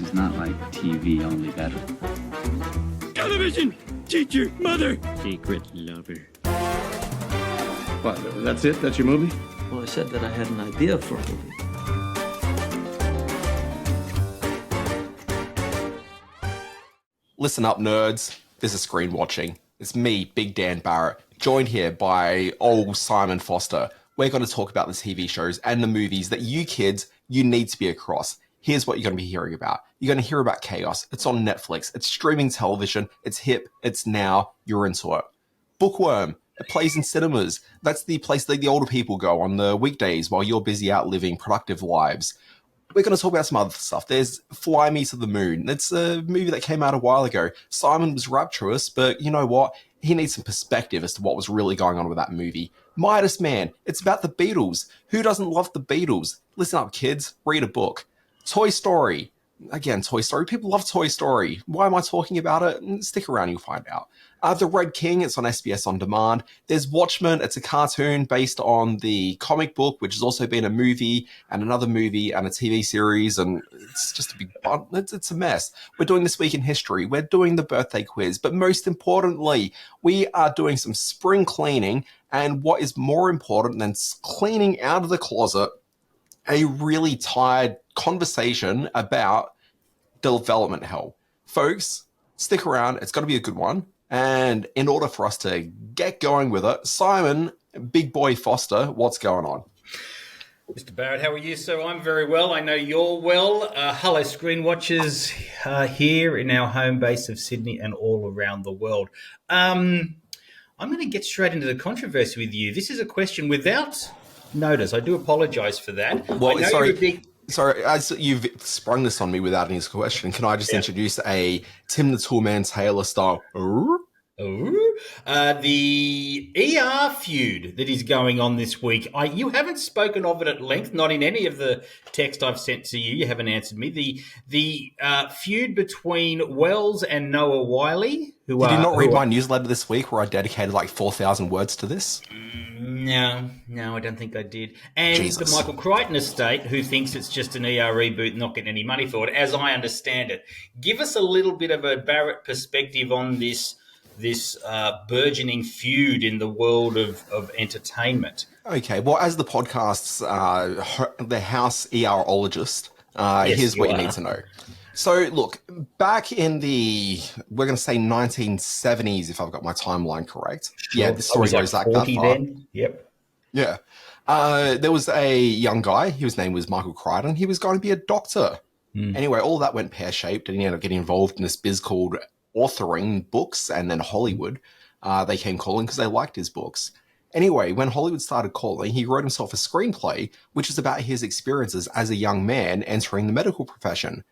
This is not like TV, only better. Television! Teacher, mother! Secret lover. What, that's it? That's your movie? Well, I said that I had an idea for a movie. Listen up, nerds. This is Screen Watching. It's me, Big Dan Barrett, joined here by old Simon Foster. We're going to talk about the TV shows and the movies that you kids, you need to be across. Here's what you're going to be hearing about. You're going to hear about Kaos. It's on Netflix. It's streaming television. It's hip. It's now. You're into it. Bookworm. It plays in cinemas. That's the place that the older people go on the weekdays while you're busy out living productive lives. We're going to talk about some other stuff. There's Fly Me to the Moon. It's a movie that came out a while ago. Simon was rapturous, but you know what? He needs some perspective as to what was really going on with that movie. Midas, man. It's about the Beatles. Who doesn't love the Beatles? Listen up, kids. Read a book. Toy Story. Again, Toy Story. People love Toy Story. Why am I talking about it? Stick around, you'll find out. The Red King, it's on SBS On Demand. There's Watchmen, it's a cartoon based on the comic book, which has also been a movie and another movie and a TV series, and it's just a big bun. It's a mess. We're doing This Week in History. We're doing the birthday quiz. But most importantly, we are doing some spring cleaning, and what is more important than cleaning out of the closet, a really tired conversation about development hell. Folks, stick around. It's going to be a good one. And in order for us to get going with it, Simon, Big Boy Foster, what's going on? Mr. Barrett, how are you, sir? I'm very well. I know you're well. Hello, Screen Watchers here in our home base of Sydney and all around the world. I'm going to get straight into the controversy with you. This is a question without notice. I do apologise for that. Well, sorry, as you've sprung this on me without any question, can I just introduce a Tim the Toolman Taylor style? The ER feud that is going on this week. You haven't spoken of it at length, not in any of the text I've sent to you. You haven't answered me. The feud between Wells and Noah Wiley. Did you not read my newsletter this week where I dedicated like 4,000 words to this? No, I don't think I did. And Jesus. The Michael Crichton estate, who thinks it's just an ER reboot, not getting any money for it, as I understand it. Give us a little bit of a Barrett perspective on this burgeoning feud in the world of entertainment. Okay, well, as the podcast's the house ERologist, here's what you need to know. So, look, back in we're going to say 1970s, if I've got my timeline correct. Sure. Yeah, the story goes like that far. Then. Yep. Yeah. There was a young guy, his name was Michael Crichton. He was going to be a doctor. Anyway, all that went pear-shaped, and he ended up getting involved in this biz called authoring books, and then Hollywood. They came calling because they liked his books. Anyway, when Hollywood started calling, he wrote himself a screenplay, which is about his experiences as a young man entering the medical profession.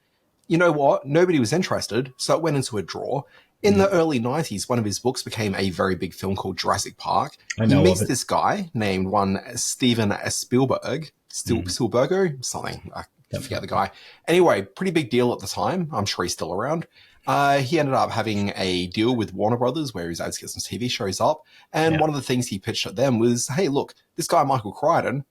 You know what? Nobody was interested, so it went into a drawer. In the early 90s, one of his books became a very big film called Jurassic Park. He meets this guy named Steven Spielberg, Spielbergo, something. I forget the guy. Anyway, pretty big deal at the time. I'm sure he's still around. He ended up having a deal with Warner Brothers where he was able to get some TV shows up. And one of the things he pitched at them was, hey, look, this guy, Michael Crichton,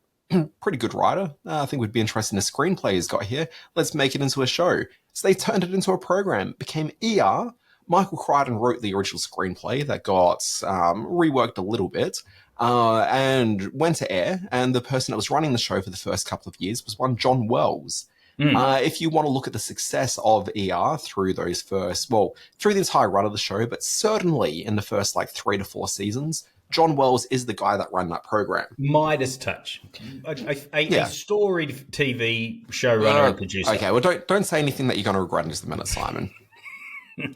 pretty good writer. I think would be interested in a screenplay he's got here. Let's make it into a show. So they turned it into a program. It became ER. Michael Crichton wrote the original screenplay that got reworked a little bit and went to air. And the person that was running the show for the first couple of years was one John Wells. If you want to look at the success of ER through through the entire run of the show, but certainly in the first 3 to 4 seasons, John Wells is the guy that ran that program. Midas touch. A storied TV showrunner and producer. Okay, well, don't say anything that you're going to regret in just a minute, Simon.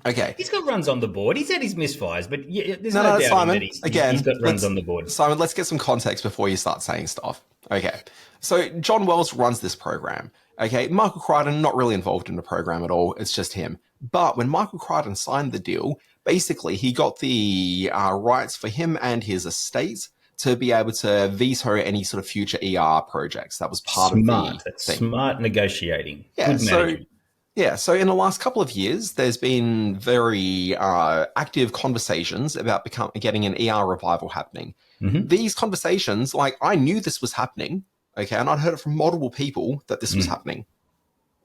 Okay. He's got runs on the board. He's had his misfires, but there's no doubt Simon, that he's got runs on the board. Simon, let's get some context before you start saying stuff. Okay. So John Wells runs this program. Okay. Michael Crichton, not really involved in the program at all. It's just him. But when Michael Crichton signed the deal, basically he got the rights for him and his estate to be able to veto any sort of future ER projects. That was part of the thing. Smart negotiating. Yeah. So in the last couple of years, there's been very active conversations about getting an ER revival happening. These conversations, I knew this was happening, okay, and I'd heard it from multiple people that this was happening.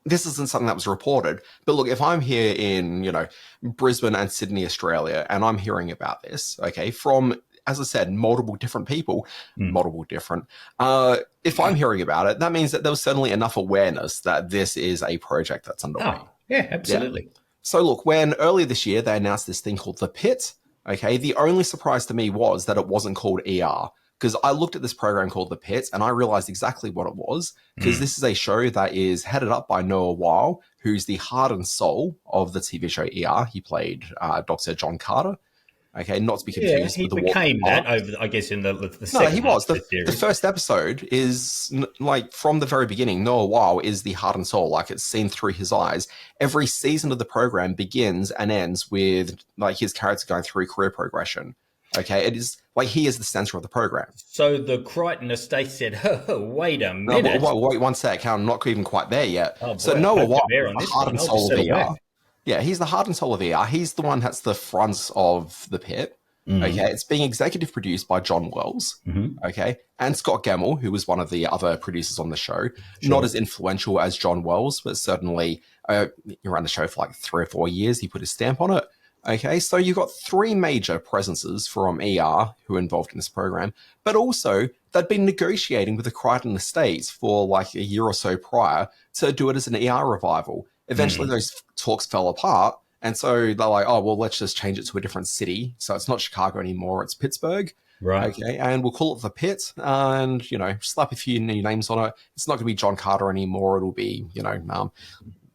this isn't something that was reported. But look, if I'm here in, Brisbane and Sydney, Australia, and I'm hearing about this, okay, from, as I said, multiple different people, if I'm hearing about it, that means that there was certainly enough awareness that this is a project that's underway. Oh, yeah, absolutely. Yeah. So look, when earlier this year, they announced this thing called The Pit, okay, the only surprise to me was that it wasn't called ER. Because I looked at this program called The Pit and I realized exactly what it was. Because this is a show that is headed up by Noah Weil, who's the heart and soul of the TV show ER. He played Dr. John Carter. Okay, not to be confused with the became that over, I guess, in the second. No, he was. The first episode is like from the very beginning. Noah Weil is the heart and soul, like it's seen through his eyes. Every season of the program begins and ends with like his character going through career progression. Okay, it is like he is the center of the program. So the Crichton estate said, "Oh, wait a minute! No, wait 1 sec. I'm not even quite there yet." Oh, boy, so Noah Weil, the heart and soul of ER. Yeah, he's the heart and soul of ER. He's the one that's the front of The Pit. Okay, it's being executive produced by John Wells. Okay, and Scott Gemmell, who was one of the other producers on the show. Sure. Not as influential as John Wells, but certainly he ran the show for like 3 or 4 years. He put his stamp on it. Okay, so you've got 3 major presences from ER who are involved in this program, but also they'd been negotiating with the Crichton Estates for like a year or so prior to do it as an ER revival. Eventually, those talks fell apart, and so they're like, oh, well, let's just change it to a different city. So it's not Chicago anymore, it's Pittsburgh. Right. Okay, and we'll call it The Pit and, slap a few new names on it. It's not going to be John Carter anymore. It'll be,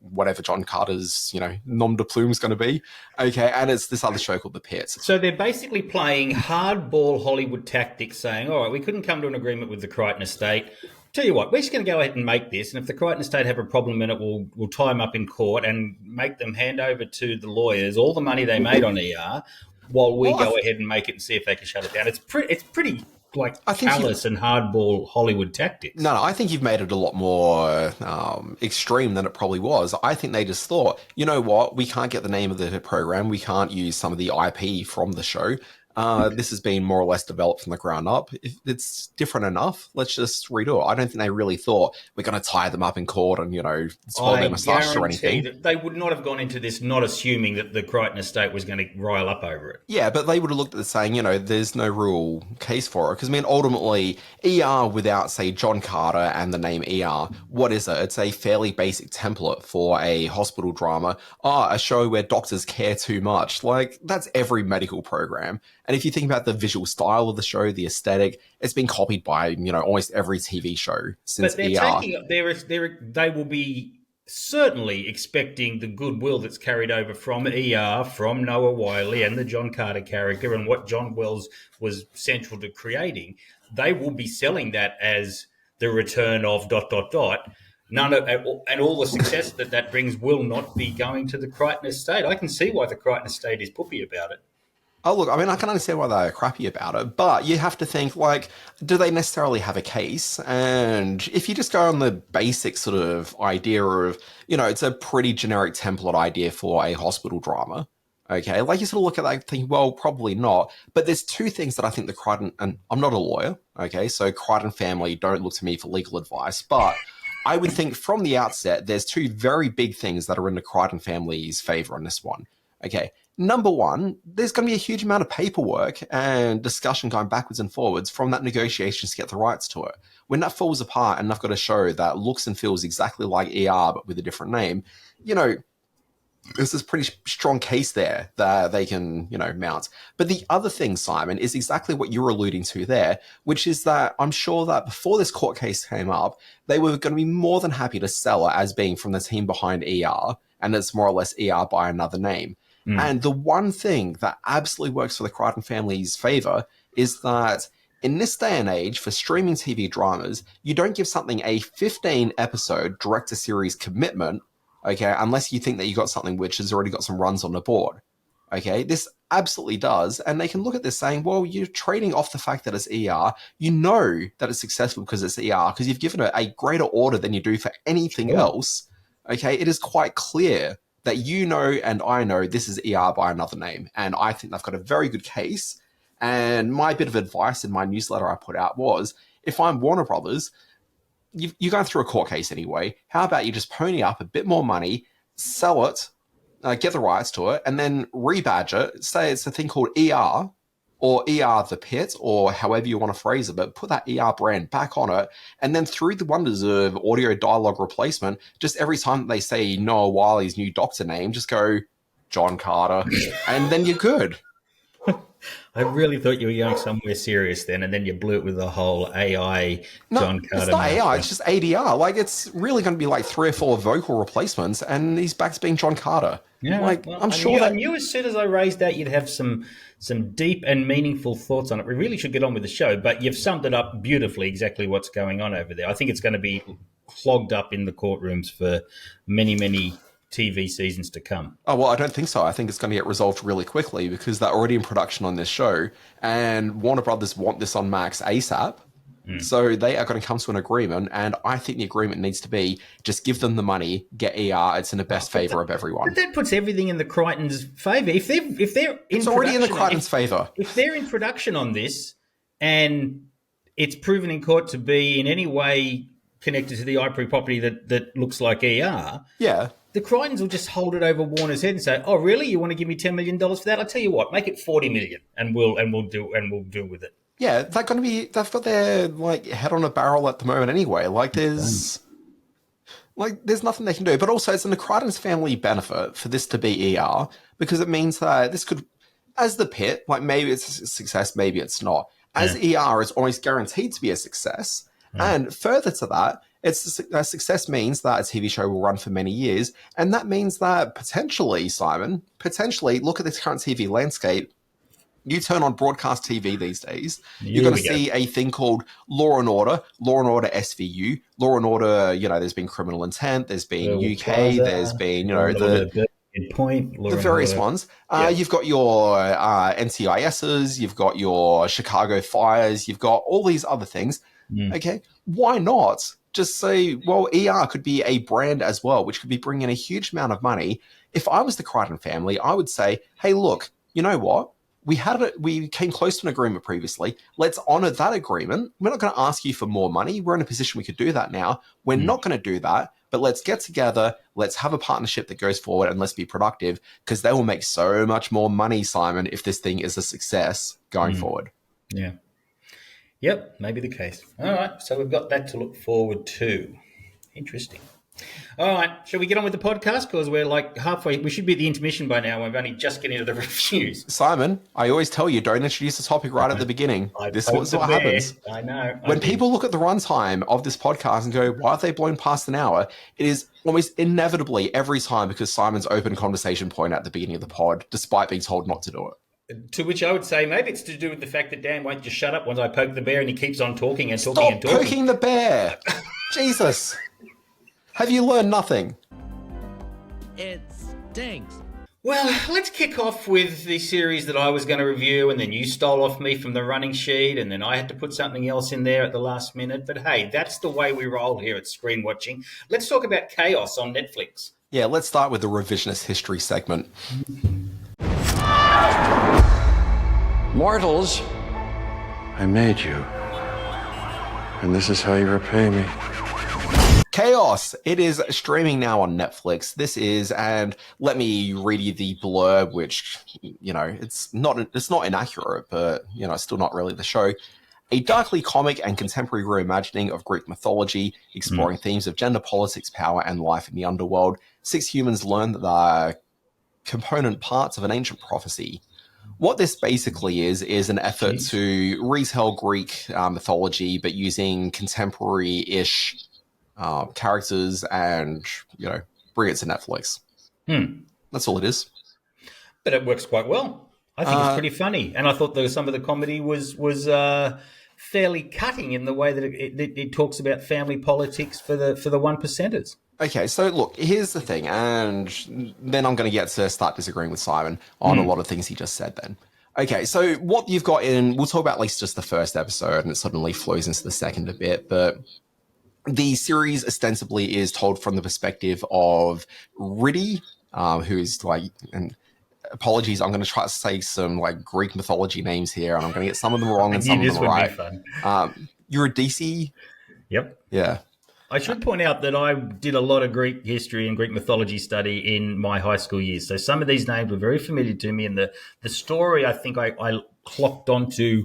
whatever John Carter's, nom de plume is going to be. Okay, and it's this other show called The Pit. So they're basically playing hardball Hollywood tactics, saying, all right, we couldn't come to an agreement with the Crichton estate. Tell you what, we're just going to go ahead and make this, and if the Crichton estate have a problem in it, we'll tie them up in court and make them hand over to the lawyers all the money they made on ER while we go ahead and make it and see if they can shut it down. It's pretty like callous and hardball Hollywood tactics. No, I think you've made it a lot more extreme than it probably was. I think they just thought, you know what, we can't get the name of the program. We can't use some of the IP from the show. This has been more or less developed from the ground up. If it's different enough, let's just redo it. I don't think they really thought we're going to tie them up in court and, spoil their moustache or anything. That they would not have gone into this not assuming that the Crichton estate was going to rile up over it. Yeah, but they would have looked at it saying, there's no real case for it. Because, ultimately, ER without, say, John Carter and the name ER, what is it? It's a fairly basic template for a hospital drama. A show where doctors care too much. Like, that's every medical program. And if you think about the visual style of the show, the aesthetic, it's been copied by, almost every TV show since ER. But they will be certainly expecting the goodwill that's carried over from ER, from Noah Wiley and the John Carter character and what John Wells was central to creating. They will be selling that as the return of ... None of, and all the success that brings will not be going to the Crichton estate. I can see why the Crichton estate is puppy about it. Oh, look, I can understand why they're crappy about it, but you have to think, do they necessarily have a case? And if you just go on the basic sort of idea of, it's a pretty generic template idea for a hospital drama, okay? You sort of look at that and think, well, probably not. But there's 2 things that I think the Crichton, and I'm not a lawyer, okay? So Crichton family, don't look to me for legal advice, but I would think from the outset, there's 2 very big things that are in the Crichton family's favor on this one, okay? Number one, there's going to be a huge amount of paperwork and discussion going backwards and forwards from that negotiations to get the rights to it. When that falls apart and I've got a show that looks and feels exactly like ER but with a different name, there's this pretty strong case there that they can, mount. But the other thing, Simon, is exactly what you're alluding to there, which is that I'm sure that before this court case came up, they were going to be more than happy to sell it as being from the team behind ER, and it's more or less ER by another name. And the one thing that absolutely works for the Crichton family's favor is that in this day and age, for streaming TV dramas, you don't give something a 15-episode direct-to-series commitment, okay, unless you think that you got something which has already got some runs on the board. Okay, this absolutely does. And they can look at this saying, well, you're trading off the fact that it's ER. You know that it's successful because it's ER, because you've given it a greater order than you do for anything else. Okay, it is quite clear that and I know this is ER by another name. And I think they've got a very good case. And my bit of advice in my newsletter I put out was, if I'm Warner Brothers, you're going through a court case anyway. How about you just pony up a bit more money, sell it, get the rights to it, and then rebadge it. Say it's a thing called ER, or ER the Pit, or however you want to phrase it, but put that ER brand back on it, and then through the wonders of audio dialogue replacement, just every time that they say Noah Wiley's new doctor name, just go John Carter, and then you're good. I really thought you were going somewhere serious then, and then you blew it with the whole AI John Carter. It's not AI, it's just ADR. Like, it's really going to be like 3 or 4 vocal replacements, and he's back to being John Carter. Yeah, like, well, I knew as soon as I raised that you'd have some deep and meaningful thoughts on it. We really should get on with the show, but you've summed it up beautifully, exactly what's going on over there. I think it's going to be clogged up in the courtrooms for many, many TV seasons to come. Oh, well, I don't think so. I think it's going to get resolved really quickly because they're already in production on this show, and Warner Brothers want this on Max ASAP. So they are going to come to an agreement, and I think the agreement needs to be just give them the money, get ER. It's in the best favor of everyone. But that puts everything in the Crichton's favor. If they're it's already in the Crichton's favor. If they're in production on this, and it's proven in court to be in any way connected to the IP property that looks like ER, yeah, the Crichtons will just hold it over Warner's head and say, "Oh, really? You want to give me $10 million for that? I'll tell you what, make it $40 million, and we'll deal with it." Yeah, they've got their like head on a barrel at the moment anyway. Like there's nothing they can do. But also it's in the Crichton's family benefit for this to be ER, because it means that this could, as the Pit, like maybe it's a success, maybe it's not. As ER is almost guaranteed to be a success. And further to that, success means that a TV show will run for many years. And that means that potentially, Simon, look at this current TV landscape. You turn on broadcast TV these days, you're going to see a thing called Law and Order SVU, Law and Order, there's been Criminal Intent, there's been UK, there's been, the various ones. You've got your NCISs, you've got your Chicago Fires, you've got all these other things. Okay, why not just say, well, ER could be a brand as well, which could be bringing in a huge amount of money. If I was the Crichton family, I would say, hey, look, you know what? We came close to an agreement previously. Let's honor that agreement. We're not going to ask you for more money. We're in a position we could do that now. We're not going to do that, but let's get together. Let's have a partnership that goes forward, and let's be productive, because they will make so much more money, Simon, if this thing is a success going forward. Yeah. Yep, maybe the case. All right, so we've got that to look forward to. Interesting. All right, shall we get on with the podcast? Because we're like halfway. We should be at the intermission by now. We're only just getting into the reviews. Simon, I always tell you, don't introduce the topic right at the beginning. This is what happens. I know. When people look at the runtime of this podcast and go, why have they blown past an hour? It is almost inevitably every time because Simon's open conversation point at the beginning of the pod, despite being told not to do it. To which I would say maybe it's to do with the fact that Dan won't just shut up once I poke the bear and he keeps on talking and talking Stop and talking. Stop poking the bear! Jesus! Have you learned nothing? It stinks. Well, let's kick off with the series that I was going to review, and then you stole off me from the running sheet, and then I had to put something else in there at the last minute. But hey, that's the way we roll here at Screen Watching. Let's talk about Kaos on Netflix. Yeah, let's start with the revisionist history segment. Mortals, I made you. And this is how you repay me. Kaos. It is streaming now on Netflix. This is, and let me read you the blurb, which, it's not inaccurate, but, it's still not really the show. A darkly comic and contemporary reimagining of Greek mythology, exploring themes of gender politics, power, and life in the underworld. 6 humans learn that they're component parts of an ancient prophecy. What this basically is an effort to retell Greek mythology, but using contemporary-ish characters and, bring it to Netflix. That's all it is. But it works quite well. I think it's pretty funny. And I thought some of the comedy was fairly cutting in the way that it talks about family politics for the one percenters. Okay, so look, here's the thing, and then I'm going to get to start disagreeing with Simon on a lot of things he just said then. Okay, so what you've got we'll talk about at least just the first episode, and it suddenly flows into the second a bit, but the series ostensibly is told from the perspective of Riddy, who is and apologies, I'm going to try to say some Greek mythology names here, and I'm going to get some of them wrong and some of them right. Eurydice. Yep. Yeah. I should point out that I did a lot of Greek history and Greek mythology study in my high school years. So some of these names were very familiar to me. And the story, I think I clocked onto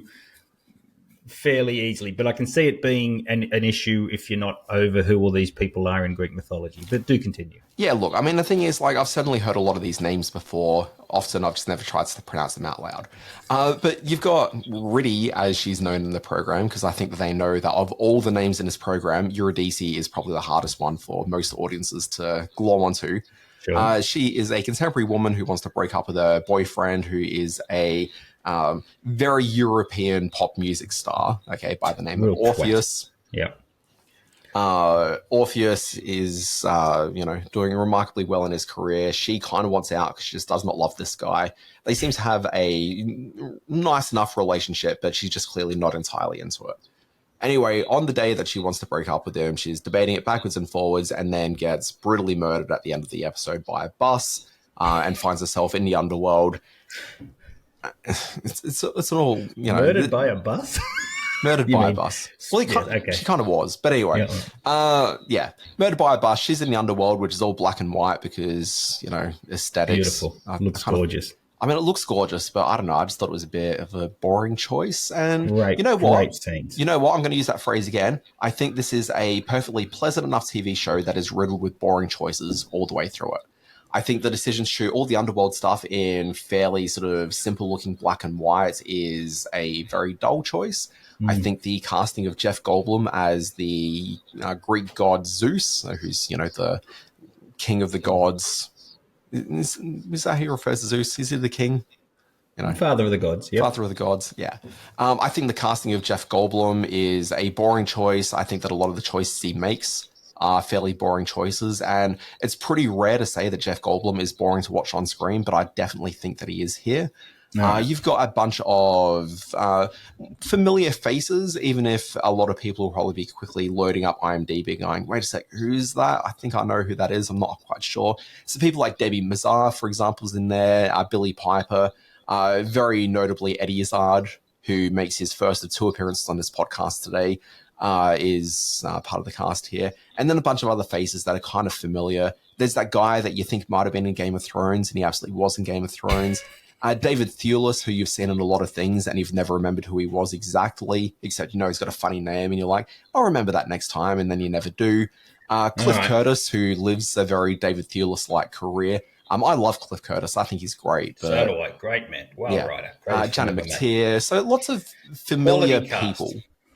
fairly easily. But I can see it being an issue if you're not over who all these people are in Greek mythology. But do continue. Yeah, look, I mean, the thing is, like, I've certainly heard a lot of these names before. Often I've just never tried to pronounce them out loud. But you've got Riddy, as she's known in the program, because I think that they know that of all the names in this program, Eurydice is probably the hardest one for most audiences to glom onto. Sure. She is a contemporary woman who wants to break up with her boyfriend, who is a very European pop music star, okay, by the name of Orpheus. Yeah. Orpheus is, doing remarkably well in his career. She kind of wants out because she just does not love this guy. They seem to have a nice enough relationship, but she's just clearly not entirely into it. Anyway, on the day that she wants to break up with him, she's debating it backwards and forwards and then gets brutally murdered at the end of the episode by a bus and finds herself in the underworld. It's all, Murdered by a bus? Murdered by a bus. Well, she kind of was. But anyway, murdered by a bus. She's in the underworld, which is all black and white because, aesthetics. Beautiful. Looks gorgeous. It looks gorgeous, but I don't know. I just thought it was a bit of a boring choice. And you know what? Great scenes. You know what? I'm going to use that phrase again. I think this is a perfectly pleasant enough TV show that is riddled with boring choices all the way through it. I think the decision to shoot all the underworld stuff in fairly sort of simple looking black and white is a very dull choice. I think the casting of Jeff Goldblum as the Greek god Zeus, who's, the king of the gods. Is that how he refers to Zeus? Is he the king? Father of the gods. Yep. Father of the gods, yeah. I think the casting of Jeff Goldblum is a boring choice. I think that a lot of the choices he makes are fairly boring choices. And it's pretty rare to say that Jeff Goldblum is boring to watch on screen, but I definitely think that he is here. You've got a bunch of familiar faces, even if a lot of people will probably be quickly loading up IMDb going, wait a sec, who's that? I think I know who that is. I'm not quite sure. So people like Debbie Mazar, for example, is in there, Billy Piper, very notably Eddie Izzard, who makes his first of 2 appearances on this podcast today, is part of the cast here. And then a bunch of other faces that are kind of familiar. There's that guy that you think might have been in Game of Thrones, and he absolutely was in Game of Thrones. David Thewlis, who you've seen in a lot of things and you've never remembered who he was exactly, except he's got a funny name and you're like, I'll remember that next time, and then you never do. Cliff Curtis, who lives a very David Thewlis-like career. I love Cliff Curtis. I think he's great. But, so do I. Great man. Writer. Janet McTeer. So lots of familiar people.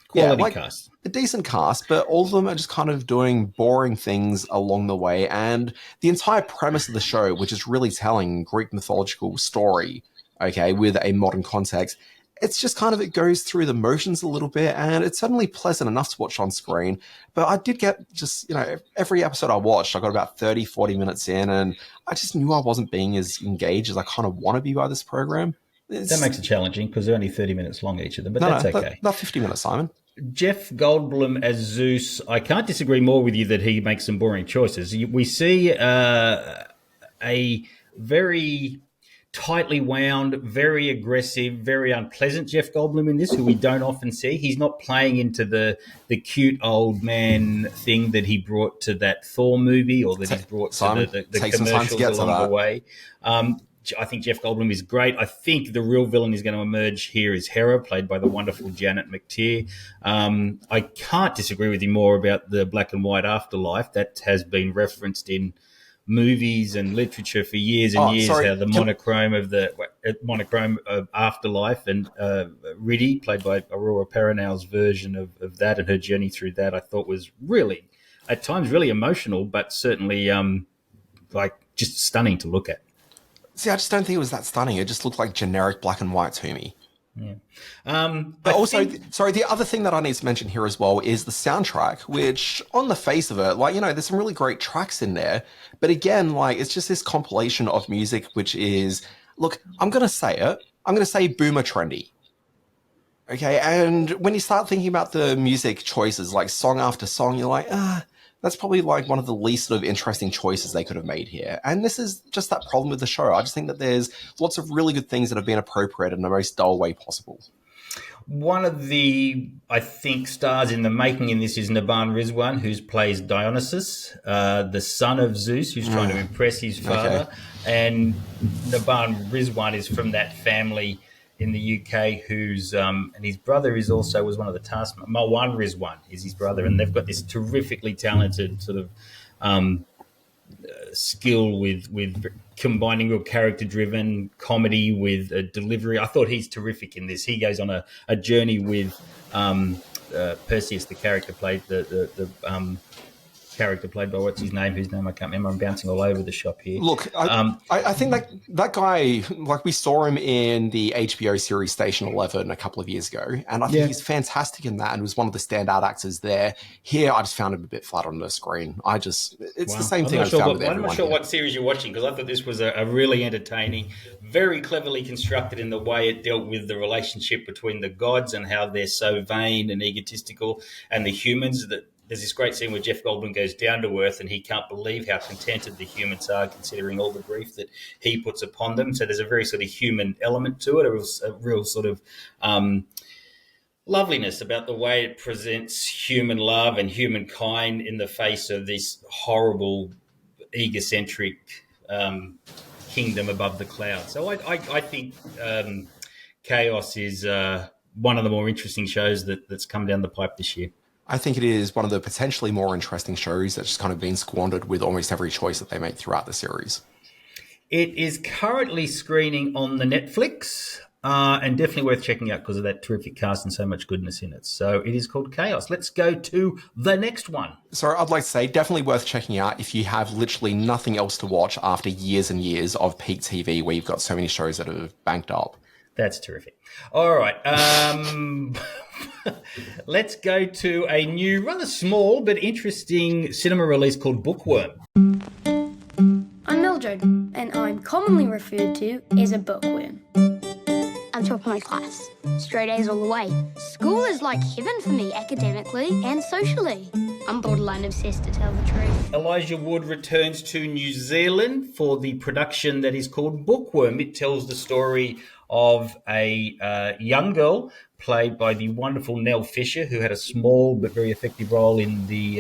Quality cast. A decent cast, but all of them are just kind of doing boring things along the way. And the entire premise of the show, which is really telling Greek mythological story, okay, with a modern context, it's just kind of, it goes through the motions a little bit, and it's certainly pleasant enough to watch on screen. But I did get just, every episode I watched, I got about 30, 40 minutes in, and I just knew I wasn't being as engaged as I kind of want to be by this program. That makes it challenging because they're only 30 minutes long, each of them, but that's okay. Not 50 minutes, Simon. Jeff Goldblum as Zeus, I can't disagree more with you that he makes some boring choices. We see a very tightly wound, very aggressive, very unpleasant Jeff Goldblum in this, who we don't often see. He's not playing into the cute old man thing that he brought to that Thor movie, or that he's brought to the commercials along the way. I think Jeff Goldblum is great. I think the real villain is going to emerge here is Hera, played by the wonderful Janet McTeer. I can't disagree with you more about the black and white afterlife that has been referenced in movies and literature for years and years. How the monochrome of afterlife, and Riddy, played by Aurora Perrinal's version of that and her journey through that, I thought was really, at times, really emotional, but certainly just stunning to look at. See, I just don't think it was that stunning. It just looked like generic black and white to me. Yeah. But also, the other thing that I need to mention here as well is the soundtrack, which on the face of it, there's some really great tracks in there. But again, it's just this compilation of music, which is, look, I'm going to say it. I'm going to say boomer trendy. Okay. And when you start thinking about the music choices, like song after song, you're like, that's probably one of the least sort of interesting choices they could have made here. And this is just that problem with the show. I just think that there's lots of really good things that have been appropriated in the most dull way possible. One of the, I think, stars in the making in this is Naban Rizwan, who plays Dionysus, the son of Zeus, who's trying to impress his father. Okay. And Naban Rizwan is from that family in the UK who's, and his brother was one of the taskmasters. Marwan Rizwan is his brother, and they've got this terrifically talented sort of skill with combining real character-driven comedy with delivery. I thought he's terrific in this. He goes on a journey with Perseus, the character played character played by what's his name? Whose name I can't remember. I'm bouncing all over the shop here. Look, I think that guy, like we saw him in the HBO series Station 11 a couple of years ago, and I think he's fantastic in that and was one of the standout actors there. Here, I just found him a bit flat on the screen. It's the same thing I found with everyone. I'm not sure here. what series you're watching, because I thought this was a really entertaining, very cleverly constructed in the way it dealt with the relationship between the gods and how they're so vain and egotistical, and the humans. That there's this great scene where Jeff Goldblum goes down to earth and he can't believe how contented the humans are, considering all the grief that he puts upon them. So there's a very sort of human element to it, a real sort of loveliness about the way it presents human love and humankind in the face of this horrible, egocentric kingdom above the clouds. So I think Kaos is one of the more interesting shows that's come down the pipe this year. I think it is one of the potentially more interesting shows that's just kind of been squandered with almost every choice that they make throughout the series. It is currently screening on the Netflix, and definitely worth checking out because of that terrific cast and so much goodness in it. So it is called Kaos. Let's go to the next one. So I'd like to say definitely worth checking out if you have literally nothing else to watch after years and years of peak TV where you've got so many shows that have banked up. That's terrific. All right. Let's go to a new, rather small but interesting cinema release called Bookworm. I'm Mildred, and I'm commonly referred to as a bookworm. I'm top of my class. Straight A's all the way. School is like heaven for me academically and socially. I'm borderline obsessed, to tell the truth. Elijah Wood returns to New Zealand for the production that is called Bookworm. It tells the story of a young girl played by the wonderful Nell Fisher, who had a small but very effective role in the,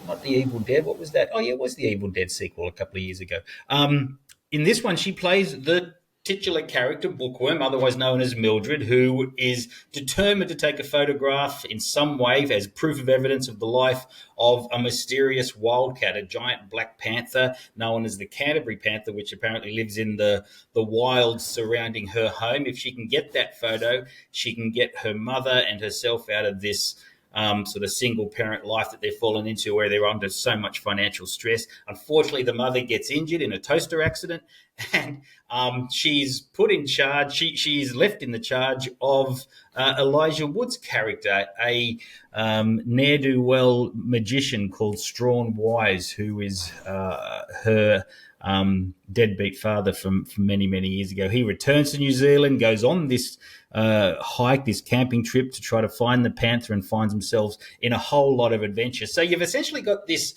not The Evil Dead, what was that? Oh, yeah, it was the Evil Dead sequel a couple of years ago. In this one, she plays the titular character, Bookworm, otherwise known as Mildred, who is determined to take a photograph in some way as proof of evidence of the life of a mysterious wildcat, a giant black panther known as the Canterbury Panther, which apparently lives in the wilds surrounding her home. If she can get that photo, she can get her mother and herself out of this sort of single-parent life that they've fallen into, where they're under so much financial stress. Unfortunately, the mother gets injured in a toaster accident, and she's put in charge. She's left in the charge of Elijah Wood's character, a ne'er-do-well magician called Strawn Wise, who is her deadbeat father from many, many years ago. He returns to New Zealand, goes on this hike, this camping trip to try to find the panther, and finds themselves in a whole lot of adventure. So you've essentially got this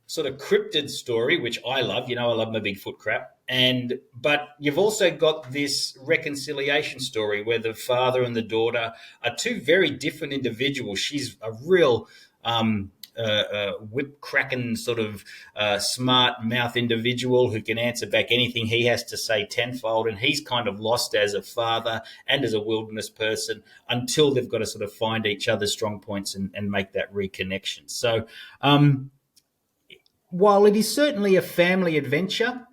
sort of cryptid story, which I love. You know, I love my Bigfoot crap. But you've also got this reconciliation story where the father and the daughter are two very different individuals. She's a real whip-cracking sort of smart mouth individual who can answer back anything he has to say tenfold, and he's kind of lost as a father and as a wilderness person until they've got to sort of find each other's strong points and make that reconnection. So while it is certainly a family adventure,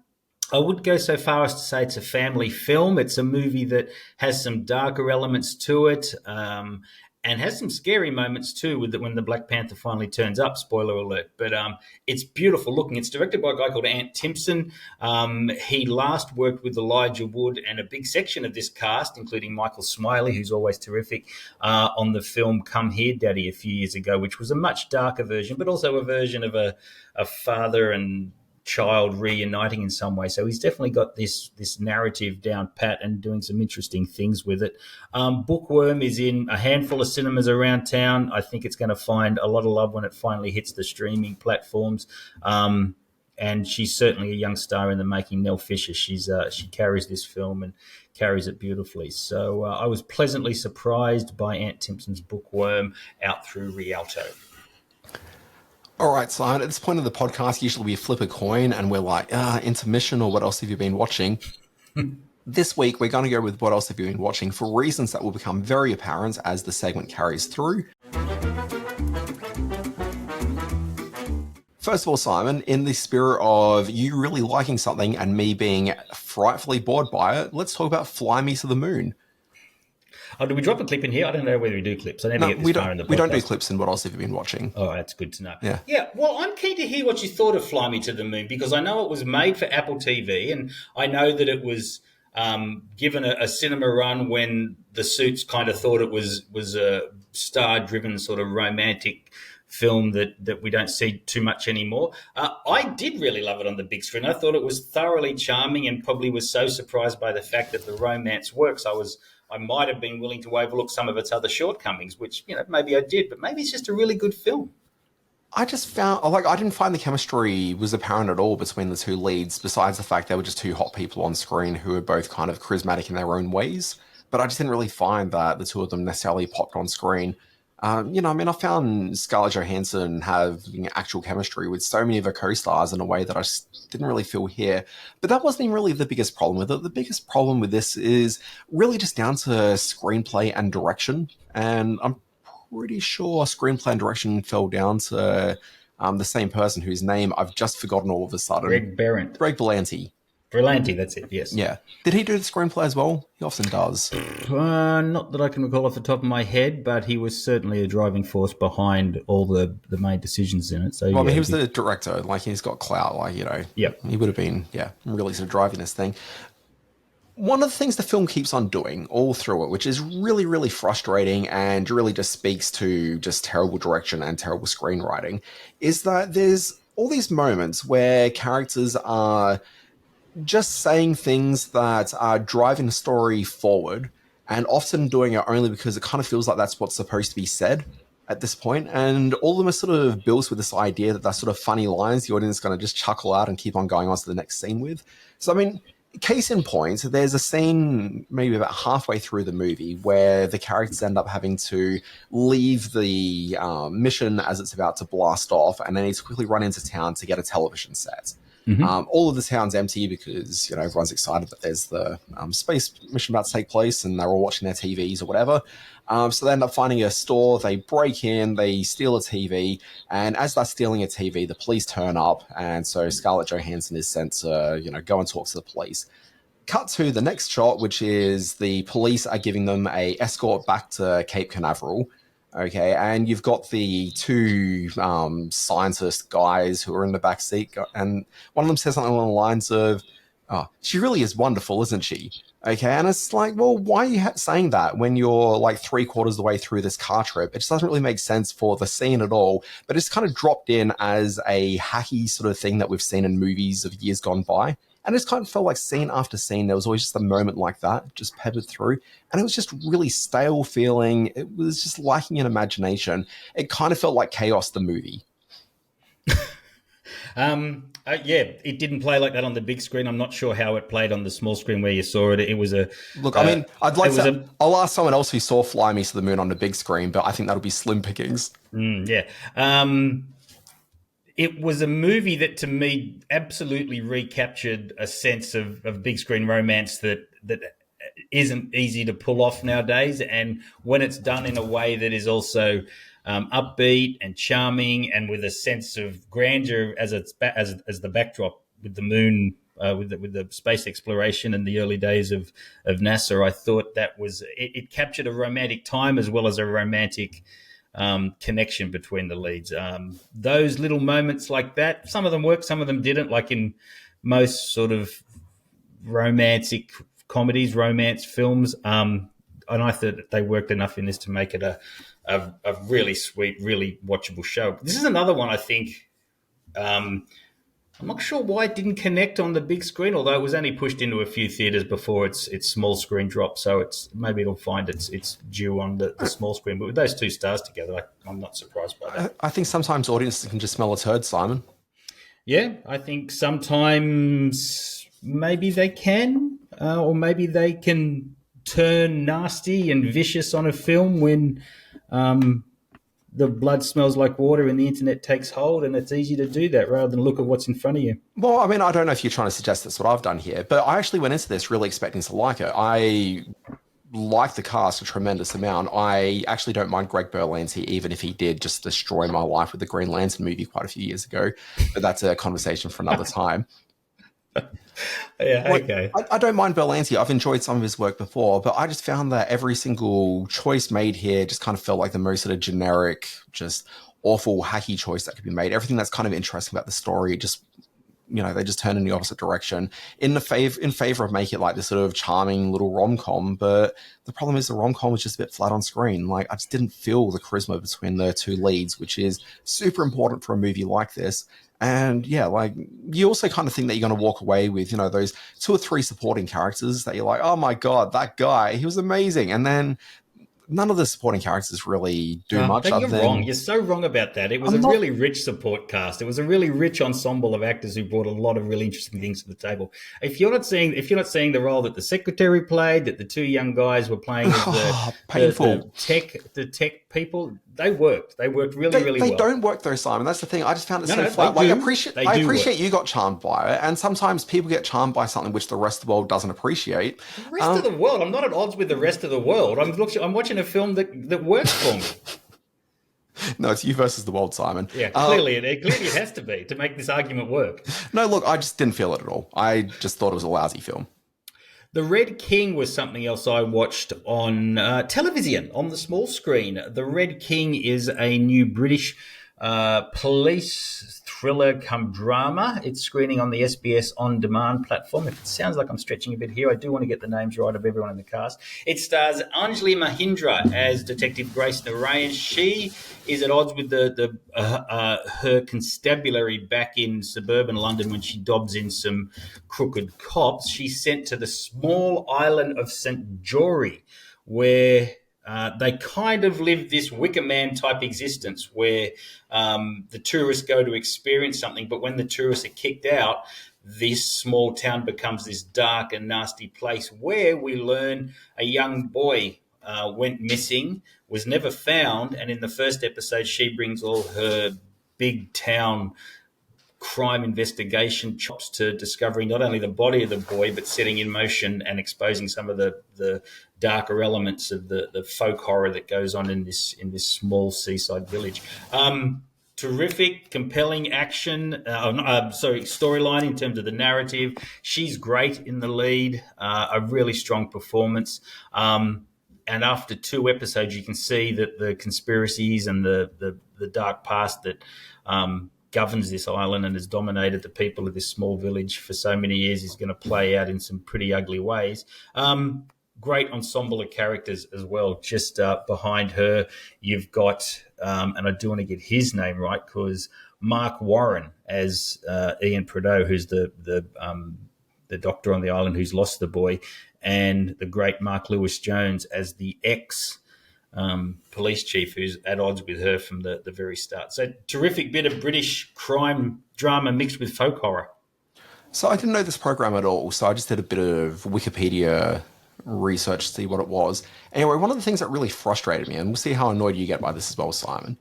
I would go so far as to say it's a family film. It's a movie that has some darker elements to it, and has some scary moments too with when the Black Panther finally turns up, spoiler alert. But it's beautiful looking. It's directed by a guy called Ant Timpson. He last worked with Elijah Wood and a big section of this cast, including Michael Smiley, who's always terrific, on the film Come Here, Daddy, a few years ago, which was a much darker version, but also a version of a father and child reuniting in some way. So he's definitely got this narrative down pat and doing some interesting things with it. Bookworm is in a handful of cinemas around town. I think it's going to find a lot of love when it finally hits the streaming platforms. and she's certainly a young star in the making. Nell Fisher, she carries this film and carries it beautifully. So I was pleasantly surprised by Ant Timpson's Bookworm out through Rialto. All right, Simon, at this point of the podcast, usually we flip a coin and we're like, intermission, or what else have you been watching? This week, we're going to go with what else have you been watching for reasons that will become very apparent as the segment carries through. First of all, Simon, in the spirit of you really liking something and me being frightfully bored by it, let's talk about Fly Me to the Moon. Oh, do we drop a clip in here? I don't know whether we do clips. I never get this far in the podcast. We don't do clips in what else have you been watching. Oh, that's good to know. Yeah. Well, I'm keen to hear what you thought of Fly Me to the Moon, because I know it was made for Apple TV, and I know that it was given a cinema run when the Suits kind of thought it was a star-driven sort of romantic film that we don't see too much anymore. I did really love it on the big screen. I thought it was thoroughly charming, and probably was so surprised by the fact that the romance works. I might have been willing to overlook some of its other shortcomings, which, maybe I did, but maybe it's just a really good film. I just found, I didn't find the chemistry was apparent at all between the two leads, besides the fact they were just two hot people on screen who were both kind of charismatic in their own ways. But I just didn't really find that the two of them necessarily popped on screen. I found Scarlett Johansson having actual chemistry with so many of her co-stars in a way that I just didn't really feel here. But that wasn't even really the biggest problem with it. The biggest problem with this is really just down to screenplay and direction. And I'm pretty sure screenplay and direction fell down to the same person whose name I've just forgotten all of a sudden. Greg Berlanti. Berlanti, that's it, yes. Yeah. Did he do the screenplay as well? He often does. Not that I can recall off the top of my head, but he was certainly a driving force behind all the main decisions in it. So, well, he was the director. He's got clout. Yep. He would have been, really sort of driving this thing. One of the things the film keeps on doing all through it, which is really, really frustrating and really just speaks to just terrible direction and terrible screenwriting, is that there's all these moments where characters are just saying things that are driving the story forward, and often doing it only because it kind of feels like that's what's supposed to be said at this point. And all of them are sort of built with this idea that they're sort of funny lines the audience is going to just chuckle out and keep on going on to the next scene with. So, case in point, there's a scene maybe about halfway through the movie where the characters end up having to leave the mission as it's about to blast off, and they need to quickly run into town to get a television set. Mm-hmm. All of the town's empty because, everyone's excited that there's the space mission about to take place and they're all watching their TVs or whatever. So they end up finding a store, they break in, they steal a TV, and as they're stealing a TV, the police turn up, and so Scarlett Johansson is sent to, go and talk to the police. Cut to the next shot, which is the police are giving them a escort back to Cape Canaveral. Okay, and you've got the two scientist guys who are in the back seat, and one of them says something along the lines of, "Oh, she really is wonderful, isn't she?" Okay, and it's like, well, why are you saying that when you're like 3/4 of the way through this car trip? It just doesn't really make sense for the scene at all, but it's kind of dropped in as a hacky sort of thing that we've seen in movies of years gone by. And it just kind of felt like scene after scene, there was always just a moment like that, just peppered through. And it was just really stale feeling. It was just lacking in imagination. It kind of felt like Kaos, the movie. It didn't play like that on the big screen. I'm not sure how it played on the small screen where you saw it. It was a... Look, I'd like to... I'll ask someone else who saw Fly Me to the Moon on the big screen, but I think that'll be slim pickings. It was a movie that, to me, absolutely recaptured a sense of big screen romance that isn't easy to pull off nowadays. And when it's done in a way that is also upbeat and charming and with a sense of grandeur as the backdrop, with the moon, with the space exploration and the early days of NASA, I thought that was it captured a romantic time as well as a romantic connection between the leads. Those little moments like that, some of them worked, some of them didn't, like in most sort of romantic comedies, romance films. And I thought they worked enough in this to make it a really sweet, really watchable show. This is another one I think, I'm not sure why it didn't connect on the big screen, although it was only pushed into a few theaters before its small screen drop. So maybe it'll find its due on the small screen. But with those two stars together, I'm not surprised by that. I think sometimes audiences can just smell a turd, Simon. Yeah, I think sometimes maybe they can, or maybe they can turn nasty and vicious on a film when the blood smells like water and the internet takes hold, and it's easy to do that rather than look at what's in front of you. Well, I mean, I don't know if you're trying to suggest that's what I've done here, but I actually went into this really expecting to like it. I like the cast a tremendous amount. I actually don't mind Greg Berlanti, even if he did just destroy my life with the Green Lantern movie quite a few years ago. But that's a conversation for another time. Yeah, okay. I don't mind Berlanti. I've enjoyed some of his work before, but I just found that every single choice made here just kind of felt like the most sort of generic, just awful, hacky choice that could be made. Everything that's kind of interesting about the story just, they just turn in the opposite direction in favor of making it like this sort of charming little rom-com. But the problem is the rom-com was just a bit flat on screen. Like, I just didn't feel the charisma between the two leads, which is super important for a movie like this. And yeah, like, you also kind of think that you're going to walk away with, those 2 or 3 supporting characters that you're like, oh my God, that guy, he was amazing. And then none of the supporting characters really do much. You're wrong. You're so wrong about that. It was really rich support cast. It was a really rich ensemble of actors who brought a lot of really interesting things to the table. If you're not seeing the role that the secretary played, that the 2 young guys were playing as the tech people, they worked. They worked really well. They don't work though, Simon. That's the thing. I just found it so flat. Like, I appreciate you got charmed by it, and sometimes people get charmed by something which the rest of the world doesn't appreciate. The rest of the world. I'm not at odds with the rest of the world. I'm watching a film that works for me. No, it's you versus the world, Simon. Yeah, clearly it has to be to make this argument work. No, look, I just didn't feel it at all. I just thought it was a lousy film. The Red King was something else I watched on television, on the small screen. The Red King is a new British police thriller come drama. It's screening on the SBS On Demand platform. If it sounds like I'm stretching a bit here, I do want to get the names right of everyone in the cast. It stars Anjali Mahindra as Detective Grace Narayan. She is at odds with her constabulary back in suburban London when she dobs in some crooked cops. She's sent to the small island of St. Jory, where they kind of live this Wicker Man type existence where the tourists go to experience something, but when the tourists are kicked out, this small town becomes this dark and nasty place where we learn a young boy went missing, was never found, and in the first episode she brings all her big town crime investigation chops to discovering not only the body of the boy, but setting in motion and exposing some of the darker elements of the folk horror that goes on in this small seaside village. Terrific, compelling action. Storyline in terms of the narrative. She's great in the lead. A really strong performance. And after 2 episodes, you can see that the conspiracies and the dark past that governs this island and has dominated the people of this small village for so many years is going to play out in some pretty ugly ways. Great ensemble of characters as well. Just behind her, you've got, and I do want to get his name right, because Mark Warren as Ian Prideaux, who's the doctor on the island who's lost the boy, and the great Mark Lewis Jones as the police chief who's at odds with her from the very start. So terrific bit of British crime drama mixed with folk horror. So I didn't know this program at all, so I just did a bit of Wikipedia research to see what it was. Anyway, one of the things that really frustrated me, and we'll see how annoyed you get by this as well, Simon,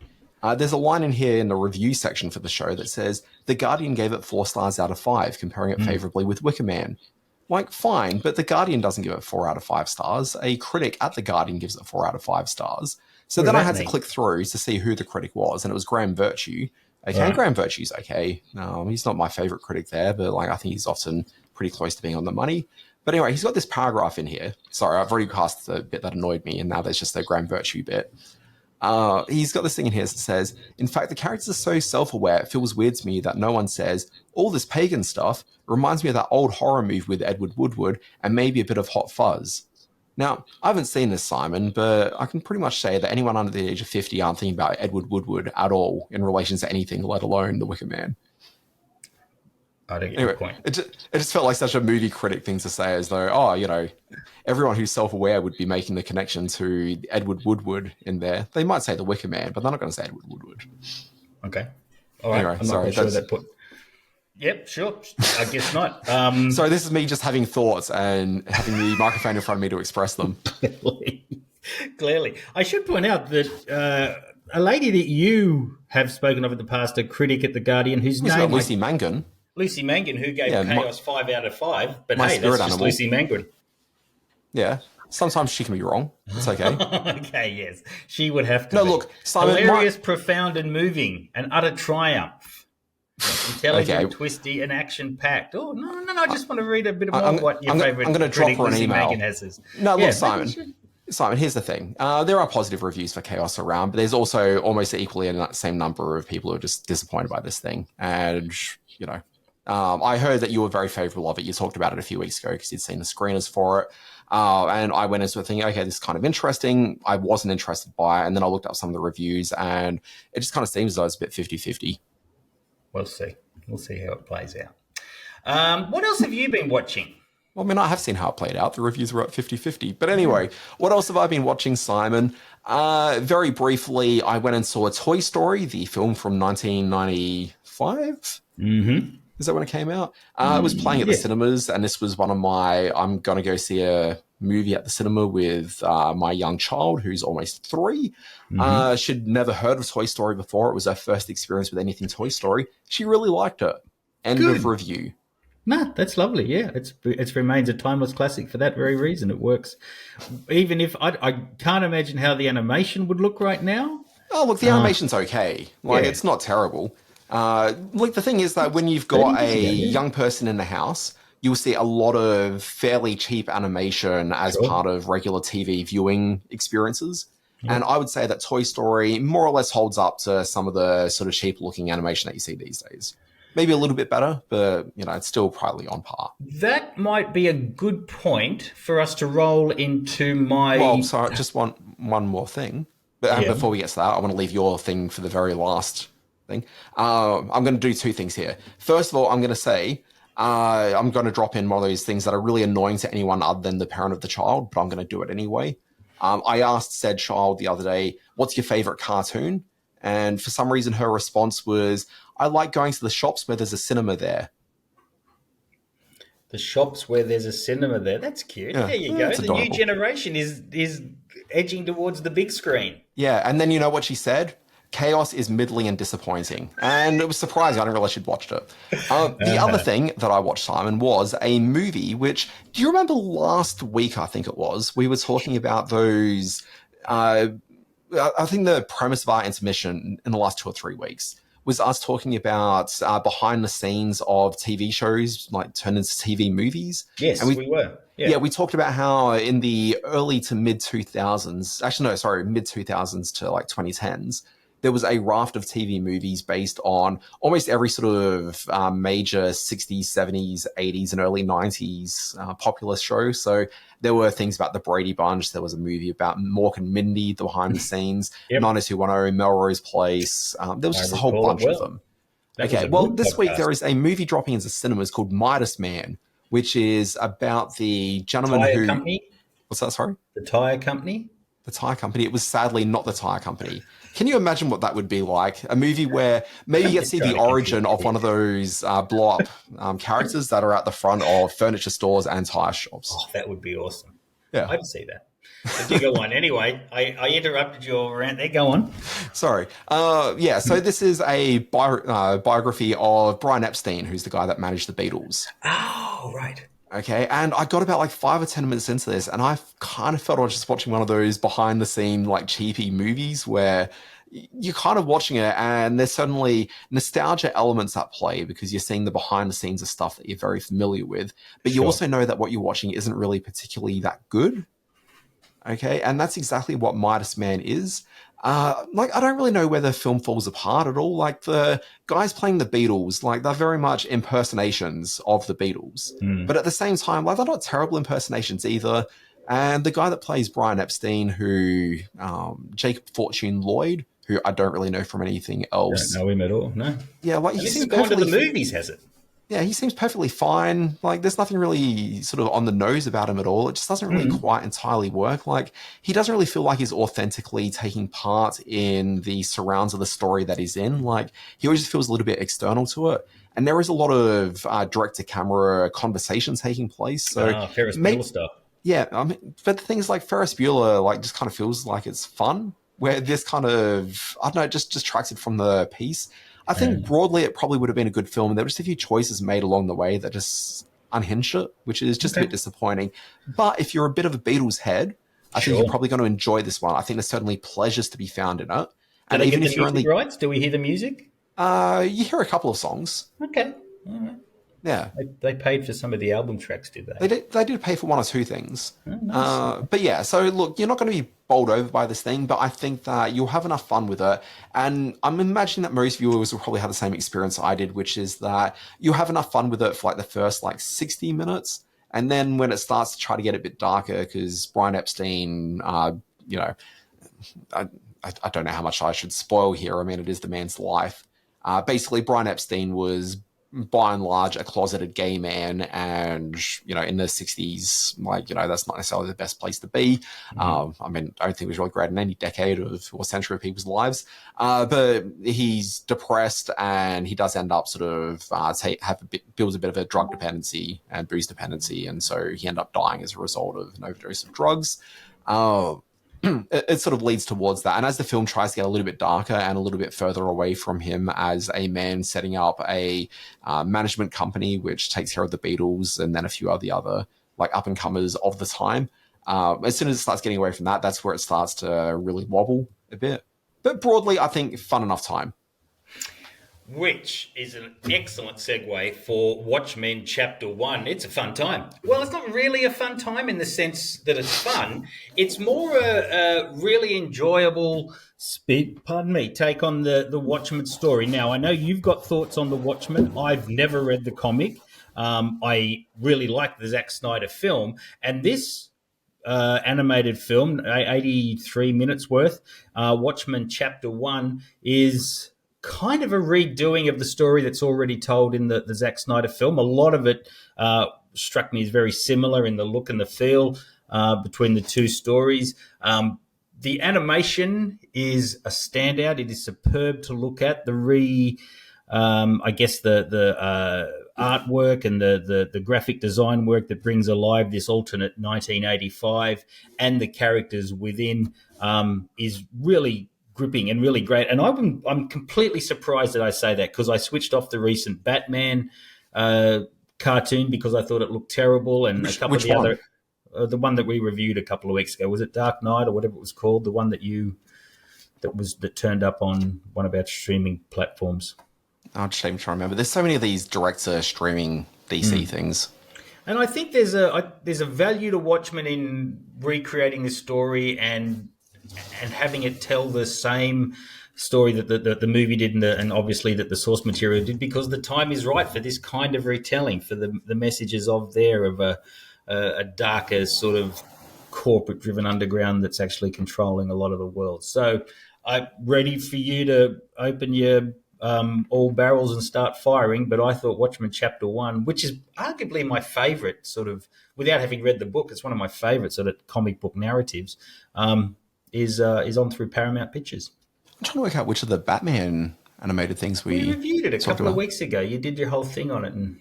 there's a line in here in the review section for the show that says, The Guardian gave it 4 stars out of 5, comparing it favourably with Wicker Man. Like, fine, but The Guardian doesn't give it 4 out of 5 stars. A critic at The Guardian gives it 4 out of 5 stars. So then I had to click through to see who the critic was, and it was Graham Virtue. Okay, right. Graham Virtue's okay. He's not my favourite critic there, but I think he's often pretty close to being on the money. But anyway, he's got this paragraph in here. Sorry, I've already cast the bit that annoyed me, and now there's just the Graham Virtue bit. He's got this thing in here that says, in fact, the characters are so self-aware, it feels weird to me that no one says, all this pagan stuff reminds me of that old horror movie with Edward Woodward and maybe a bit of Hot Fuzz. Now, I haven't seen this, Simon, but I can pretty much say that anyone under the age of 50 aren't thinking about Edward Woodward at all in relation to anything, let alone The Wicker Man. I don't get your point. It just felt like such a movie critic thing to say, as though, everyone who's self-aware would be making the connection to Edward Woodward in there. They might say The Wicker Man, but they're not going to say Edward Woodward. Okay. All right. Anyway, I'm not sure that put... Yep, sure. I guess not. So this is me just having thoughts and having the microphone in front of me to express them. Clearly. I should point out that a lady that you have spoken of in the past, a critic at The Guardian, whose name... Lucy Mangan. Lucy Mangan, who gave Chaos 5 out of 5. But my hey, spirit that's just animal. Lucy Mangan. Yeah. Sometimes she can be wrong. It's okay. Okay, yes. She would have to No, be. look, Simon... Hilarious, profound and moving. An utter triumph. Intelligent, Okay. twisty, and action-packed. Oh, no. I just want to read a bit more I'm- of what your I'm favourite gonna drop critic her an Lucy email. Mangan has. No, Yeah, look, Simon, here's the thing. There are positive reviews for Chaos around, but there's also almost equally in that same number of people who are just disappointed by this thing. And, you know, I heard that you were very favorable of it. You talked about it a few weeks ago because you'd seen the screeners for it. And I went into it thinking, okay, this is kind of interesting. I wasn't interested by it. And then I looked up some of the reviews and it just kind of seems as though it's a bit 50-50. We'll see. We'll see how it plays out. What else have you been watching? Well, I mean, I have seen how it played out. The reviews were at 50-50. But anyway, what else have I been watching, Simon? Very briefly, I went and saw Toy Story, the film from 1995. Mm-hmm. Is that when it came out? It was playing at the cinemas, and this was one of my... I'm going to go see a movie at the cinema with my young child, who's almost 3. She'd never heard of Toy Story before. It was her first experience with anything Toy Story. She really liked it. End of review. No, that's lovely. Yeah, it remains a timeless classic for that very reason. It works, even if I can't imagine how the animation would look right now. Oh, look, the animation's okay. Like, it's not terrible. Look, the thing is that when you've got a young person in the house, you'll see a lot of fairly cheap animation as part of regular TV viewing experiences. And I would say that Toy Story more or less holds up to some of the sort of cheap-looking animation that you see these days. Maybe a little bit better, but, you know, it's still probably on par. That might be a good point for us to roll into my... Well, sorry, just one more thing. But before we get to that, I want to leave your thing for the very last thing. I'm going to do 2 things here. First of all, I'm going to say I'm going to drop in one of those things that are really annoying to anyone other than the parent of the child, but I'm going to do it anyway. I asked said child the other day, what's your favorite cartoon? And for some reason, her response was, I like going to the shops where there's a cinema there. The shops where there's a cinema there. That's cute. Yeah. There you go. The Adorable. new generation is edging towards the big screen. Yeah, and then you know what she said? Chaos is middling and disappointing. And it was surprising. I didn't realize she'd watched it. The other thing that I watched, Simon, was a movie which, do you remember last week, I think it was, we were talking about those... I think the premise of our intermission in the last 2 or 3 weeks was us talking about behind the scenes of TV shows, like turned into TV movies. Yes, and we were. Yeah, we talked about how in the early to mid 2000s, actually, no, sorry, mid 2000s to like 2010s, there was a raft of TV movies based on almost every sort of major 60s, 70s, 80s, and early 90s popular show. So there were things about the Brady Bunch. There was a movie about Mork and Mindy, the behind the scenes, 90210, Melrose Place. There was just a whole bunch of them. Okay, well, this week there is a movie dropping into cinemas called Midas Man, which is about the gentleman Tire who... company? What's that, sorry? The tire company? The tire company. It was sadly not the tire company. Can you imagine what that would be like? A movie where maybe you get to see the origin of one of those blow-up characters that are at the front of furniture stores and tire shops. Oh, that would be awesome. Yeah. I'd see that. But you go on. Anyway, I interrupted your rant there. Go on. Sorry. Yeah, so this is a biography of Brian Epstein, who's the guy that managed the Beatles. Oh, right. Okay, and I got about like 5 or 10 minutes into this, and I kind of felt I was just watching one of those behind-the-scene, like, cheapy movies where you're kind of watching it, and there's suddenly nostalgia elements at play because you're seeing the behind-the-scenes of stuff that you're very familiar with, but you also know that what you're watching isn't really particularly that good. Okay, and that's exactly what Midas Man is. Like, I don't really know where the film falls apart at all. Like, the guys playing the Beatles, like, they're very much impersonations of the Beatles. But at the same time, like, they're not terrible impersonations either. And the guy that plays Brian Epstein, who, Jacob Fortune Lloyd, who I don't really know from anything else. Don't know him at all, no. Yeah, like, This is going to the movies, has it? Yeah, he seems perfectly fine. Like, there's nothing really sort of on the nose about him at all. It just doesn't really quite entirely work. Like, he doesn't really feel like he's authentically taking part in the surrounds of the story that he's in. Like, he always just feels a little bit external to it. and there is a lot of direct-to-camera conversation taking place. So Ferris Bueller stuff. Yeah, I mean, but the thing is, like, Ferris Bueller, like, just kind of feels like it's fun, where this kind of, I don't know, just distracted from the piece. I think broadly it probably would have been a good film, and there were just a few choices made along the way that just unhinged it, which is just a bit disappointing. But if you're a bit of a Beatles head, I think you're probably going to enjoy this one. I think there's certainly pleasures to be found in it. And even if you're only rights, do we hear the music? You hear a couple of songs. Okay. All right. Yeah. They paid for some of the album tracks, did they? They did pay for one or two things. Oh, nice. But yeah, so look, you're not going to be bowled over by this thing, but I think that you'll have enough fun with it. And I'm imagining that most viewers will probably have the same experience I did, which is that you'll have enough fun with it for like the first 60 minutes. And then when it starts to try to get a bit darker, because Brian Epstein, I don't know how much I should spoil here. I mean, it is the man's life. Basically, Brian Epstein was, by and large, a closeted gay man, and in the 60s, that's not necessarily the best place to be. I mean, I don't think it was really great in any decade or century of people's lives. But he's depressed, and he does end up sort of builds a bit of a drug dependency and booze dependency, and so he ended up dying as a result of an overdose of drugs. It sort of leads towards that. And as the film tries to get a little bit darker and a little bit further away from him as a man setting up a management company which takes care of the Beatles and then a few of the other up-and-comers of the time, as soon as it starts getting away from that, that's where it starts to really wobble a bit. But broadly, I think fun enough time. Which is an excellent segue for Watchmen Chapter 1. It's a fun time. Well, it's not really a fun time in the sense that it's fun. It's more a really enjoyable take on the Watchmen story. Now, I know you've got thoughts on the Watchmen. I've never read the comic. I really like the Zack Snyder film. And this animated film, 83 minutes worth, Watchmen Chapter 1, is kind of a redoing of the story that's already told in the Zack Snyder film. A lot of it struck me as very similar in the look and the feel between the two stories. The animation is a standout. It is superb to look at. The artwork and the graphic design work that brings alive this alternate 1985 and the characters within is really gripping and really great. And I'm completely surprised that I say that, because I switched off the recent Batman cartoon because I thought it looked terrible, and a couple of the other, the one that we reviewed a couple of weeks ago, was it Dark Knight or whatever it was called, the one that turned up on one of our streaming platforms. I'm just trying to remember. There's so many of these direct streaming DC things. And I think there's a value to Watchmen in recreating this story and having it tell the same story that the movie did and obviously that the source material did, because the time is right for this kind of retelling, for the messages of a darker sort of corporate-driven underground that's actually controlling a lot of the world. So I'm ready for you to open your all barrels and start firing, but I thought Watchmen Chapter 1, which is arguably my favourite sort of, without having read the book, it's one of my favourite sort of comic book narratives, is on through Paramount Pictures. I'm trying to work out which of the Batman animated things we reviewed it a couple about. Of weeks ago. You did your whole thing on it, and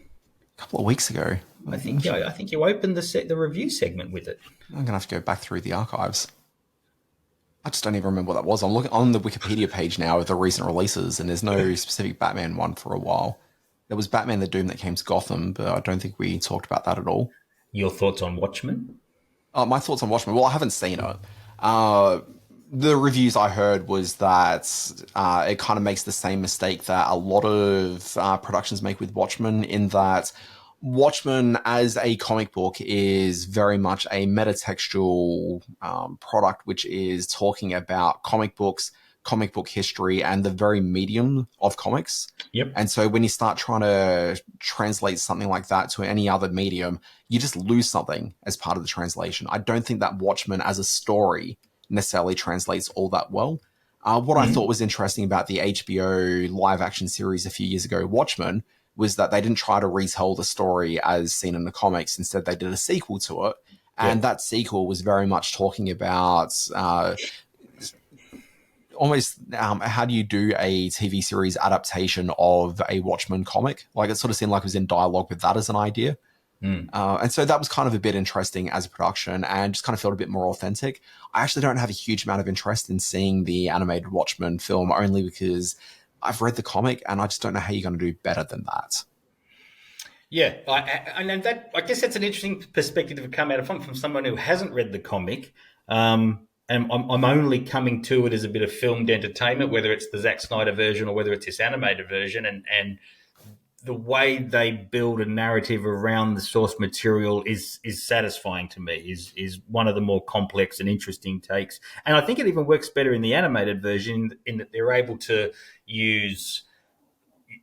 a couple of weeks ago. I think you opened the review segment with it. I'm gonna have to go back through the archives. I just don't even remember what that was. I'm looking on the Wikipedia page now of the recent releases, and there's no specific Batman one for a while. There was Batman the Doom that came to Gotham, but I don't think we talked about that at all. Your thoughts on Watchmen? My thoughts on Watchmen? Well, I haven't seen it. The reviews I heard was that it kind of makes the same mistake that a lot of productions make with Watchmen, in that Watchmen as a comic book is very much a metatextual product, which is talking about comic books, comic book history, and the very medium of comics. Yep. And so when you start trying to translate something like that to any other medium, you just lose something as part of the translation. I don't think that Watchmen as a story necessarily translates all that well. What I thought was interesting about the HBO live action series a few years ago, Watchmen, was that they didn't try to retell the story as seen in the comics. Instead, they did a sequel to it. And that sequel was very much talking about almost how do you do a TV series adaptation of a Watchmen comic? Like, it sort of seemed like it was in dialogue with that as an idea. And so that was kind of a bit interesting as a production and just kind of felt a bit more authentic. I actually don't have a huge amount of interest in seeing the animated Watchmen film, only because I've read the comic and I just don't know how you're going to do better than that. Yeah, and that, I guess that's an interesting perspective to come out of from someone who hasn't read the comic. And I'm only coming to it as a bit of filmed entertainment, whether it's the Zack Snyder version or whether it's this animated version. And the way they build a narrative around the source material is satisfying to me, is one of the more complex and interesting takes. And I think it even works better in the animated version in that they're able to use,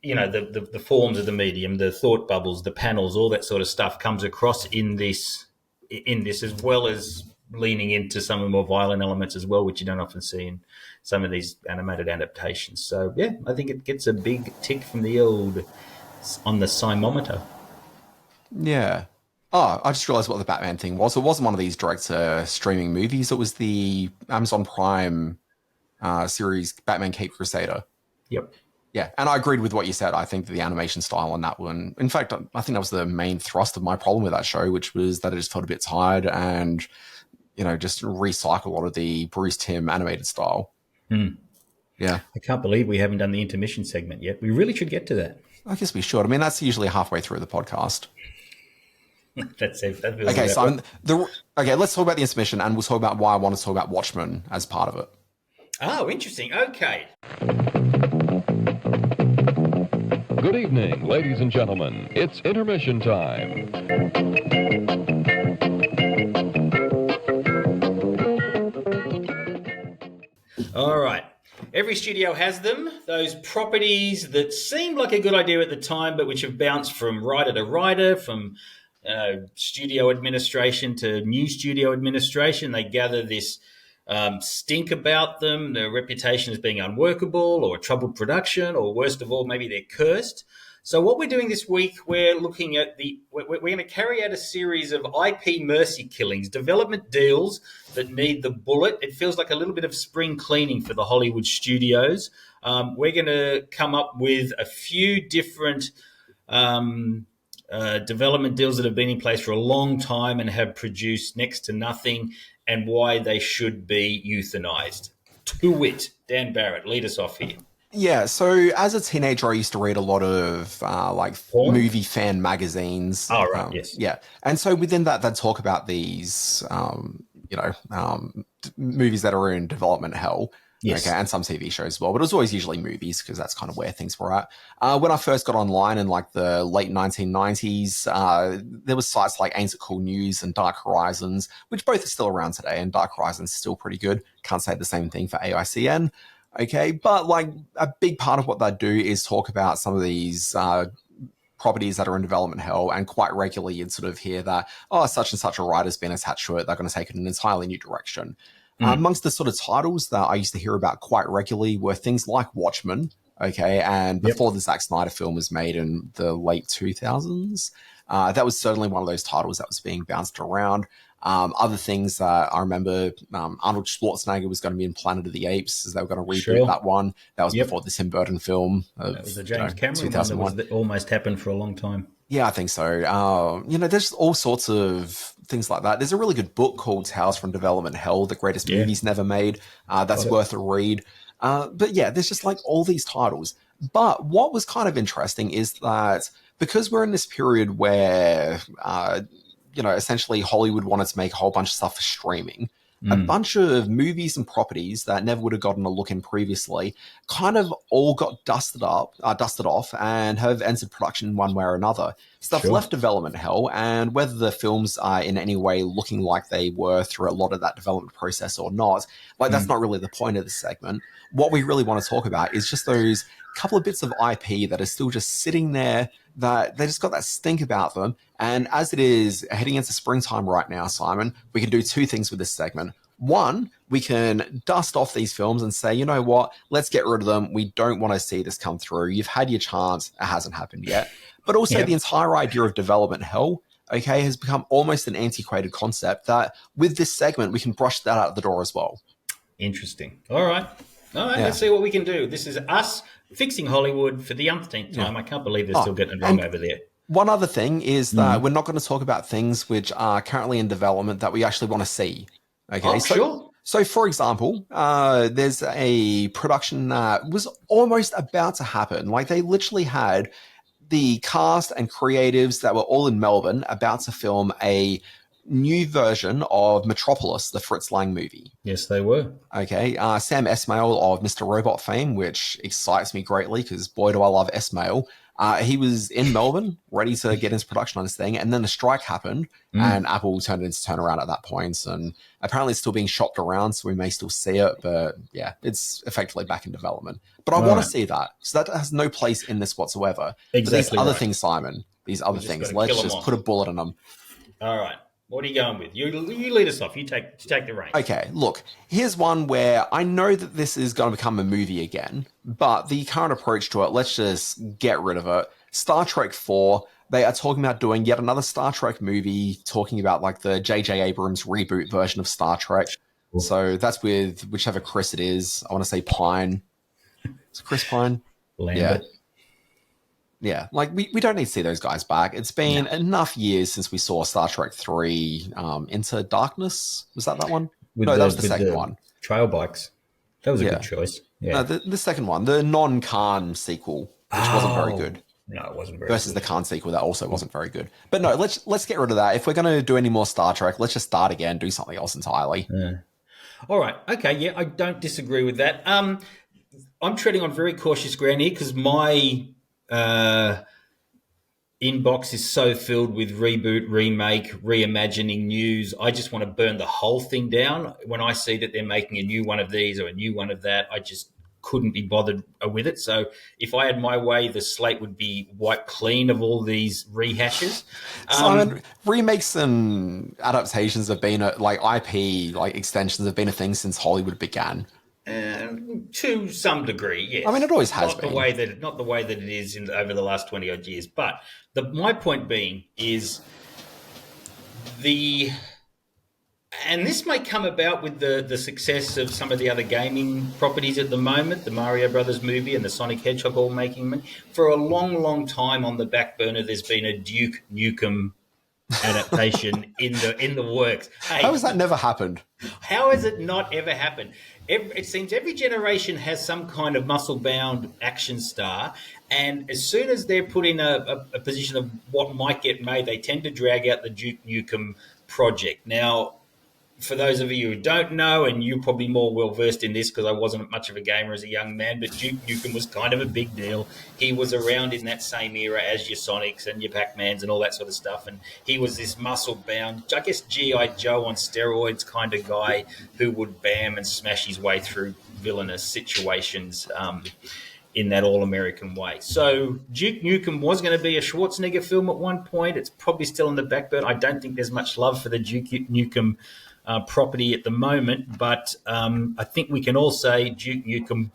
the forms of the medium, the thought bubbles, the panels, all that sort of stuff comes across in this, as well as leaning into some of the more violent elements as well, which you don't often see in some of these animated adaptations. So, yeah, I think it gets a big tick from the old on the Simometer. Yeah. Oh, I just realized what the Batman thing was. It wasn't one of these direct streaming movies. It was the Amazon Prime series Batman Caped Crusader. Yep. Yeah, and I agreed with what you said. I think that the animation style on that one, in fact, I think that was the main thrust of my problem with that show, which was that it just felt a bit tired and, just recycle a lot of the Bruce Timm animated style. Yeah. I can't believe we haven't done the intermission segment yet. We really should get to that. I guess we should. I mean, that's usually halfway through the podcast. That's it. Okay, so let's talk about the intermission, and we'll talk about why I want to talk about Watchmen as part of it. Oh, interesting. Okay. Good evening, ladies and gentlemen. It's intermission time. All right. Every studio has them, those properties that seemed like a good idea at the time, but which have bounced from writer to writer, from studio administration to new studio administration. They gather this stink about them, their reputation as being unworkable or troubled production, or worst of all, maybe they're cursed. So what we're doing this week, we're looking at we're going to carry out a series of IP mercy killings, development deals that need the bullet. It feels like a little bit of spring cleaning for the Hollywood studios. We're going to come up with a few different development deals that have been in place for a long time and have produced next to nothing, and why they should be euthanized. To wit, Dan Barrett, lead us off here. Yeah, so as a teenager, I used to read a lot of movie fan magazines. Oh, right, yes. Yeah, and so within that, they'd talk about these, movies that are in development hell. Yes. Okay, and some TV shows as well, but it was always usually movies because that's kind of where things were at. When I first got online in the late 1990s, there was sites like Ain't It Cool News and Dark Horizons, which both are still around today, and Dark Horizons is still pretty good. Can't say the same thing for AICN. Okay, but a big part of what they do is talk about some of these properties that are in development hell, and quite regularly you'd sort of hear that, such and such a writer's been attached to it, they're going to take it in an entirely new direction. Amongst the sort of titles that I used to hear about quite regularly were things like Watchmen, okay, and before the Zack Snyder film was made in the late 2000s, that was certainly one of those titles that was being bounced around. Other things that I remember, Arnold Schwarzenegger was going to be in Planet of the Apes, as they were going to reboot that one. That was before the Tim Burton film. That was the James Cameron one that almost happened for a long time. Yeah, I think so. There's all sorts of things like that. There's a really good book called Tales from Development Hell, The Greatest Movies Never Made. That's worth a read. But yeah, there's just all these titles. But what was kind of interesting is that because we're in this period where, essentially Hollywood wanted to make a whole bunch of stuff for streaming, a bunch of movies and properties that never would have gotten a look in previously kind of all got dusted off and have entered production in one way or another. Stuff left development hell, and whether the films are in any way looking like they were through a lot of that development process or not, that's not really the point of this segment. What we really want to talk about is just those couple of bits of IP that are still just sitting there, that they just got that stink about them. And as it is heading into springtime right now, Simon, we can do two things with this segment. One, we can dust off these films and say, you know what, let's get rid of them. We don't want to see this come through. You've had your chance. It hasn't happened yet. But also the entire idea of development hell, okay, has become almost an antiquated concept that with this segment, we can brush that out the door as well. Interesting. All right. All right, let's see what we can do. This is us fixing Hollywood for the umpteenth time. I can't believe they're still getting it wrong over there. One other thing is that we're not going to talk about things which are currently in development that we actually want to see. Okay, sure. So, for example, there's a production that was almost about to happen. Like, they literally had the cast and creatives that were all in Melbourne about to film a new version of Metropolis, the Fritz Lang movie. Yes, they were. Okay, Sam Esmail of Mr. Robot fame, which excites me greatly because, boy, do I love Esmail. He was in Melbourne, ready to get his production on this thing, and then the strike happened, and Apple turned it into turnaround at that point, and apparently it's still being shopped around, so we may still see it, but yeah, it's effectively back in development. But I want to see that, so that has no place in this whatsoever. Exactly. But these other things, Simon, these other things, let's just put a bullet in them. All right. What are you going with? You lead us off. You take the reins. Okay, look, here's one where I know that this is going to become a movie again, but the current approach to it, let's just get rid of it. Star Trek 4, they are talking about doing yet another Star Trek movie, talking about like the J.J. Abrams reboot version of Star Trek. Cool. So that's with whichever Chris it is. I want to say Pine. Is it Chris Pine? Lambert. Yeah, like we don't need to see those guys back. It's been enough years since we saw Star Trek 3 Into Darkness. Was that one? That was the second one. Trail Bikes. That was a good choice. Yeah. No, the second one, the non-Khan sequel, which wasn't very good. No, it wasn't very Versus good. the Khan sequel, that also wasn't very good. But no, let's get rid of that. If we're going to do any more Star Trek, let's just start again, do something else entirely. Yeah. All right. Okay, yeah, I don't disagree with that. I'm treading on very cautious ground here because my inbox is so filled with reboot, remake, reimagining news. I just want to burn the whole thing down. When I see that they're making a new one of these or a new one of that, I just couldn't be bothered with it. So if I had my way, the slate would be wiped clean of all these rehashes. Simon, remakes and adaptations have been like IP, like extensions have been a thing since Hollywood began. To some degree, yes. I mean, it always has been. Not the way that it is over the last 20 odd years. But my point being is and this may come about with the success of some of the other gaming properties at the moment, the Mario Brothers movie and the Sonic Hedgehog all making money. For a long, long time on the back burner, there's been a Duke Nukem adaptation in the works. Hey, how has that never happened? How has it not ever happened? It seems every generation has some kind of muscle-bound action star, and as soon as they're put in a position of what might get made, they tend to drag out the Duke Nukem project. Now, for those of you who don't know, and you're probably more well-versed in this because I wasn't much of a gamer as a young man, but Duke Nukem was kind of a big deal. He was around in that same era as your Sonics and your Pac-Mans and all that sort of stuff, and he was this muscle-bound, I guess G.I. Joe on steroids kind of guy who would bam and smash his way through villainous situations in that all-American way. So Duke Nukem was going to be a Schwarzenegger film at one point. It's probably still on the back burner. I don't think there's much love for the Duke Nukem property at the moment, but I think we can all say Duke Nukem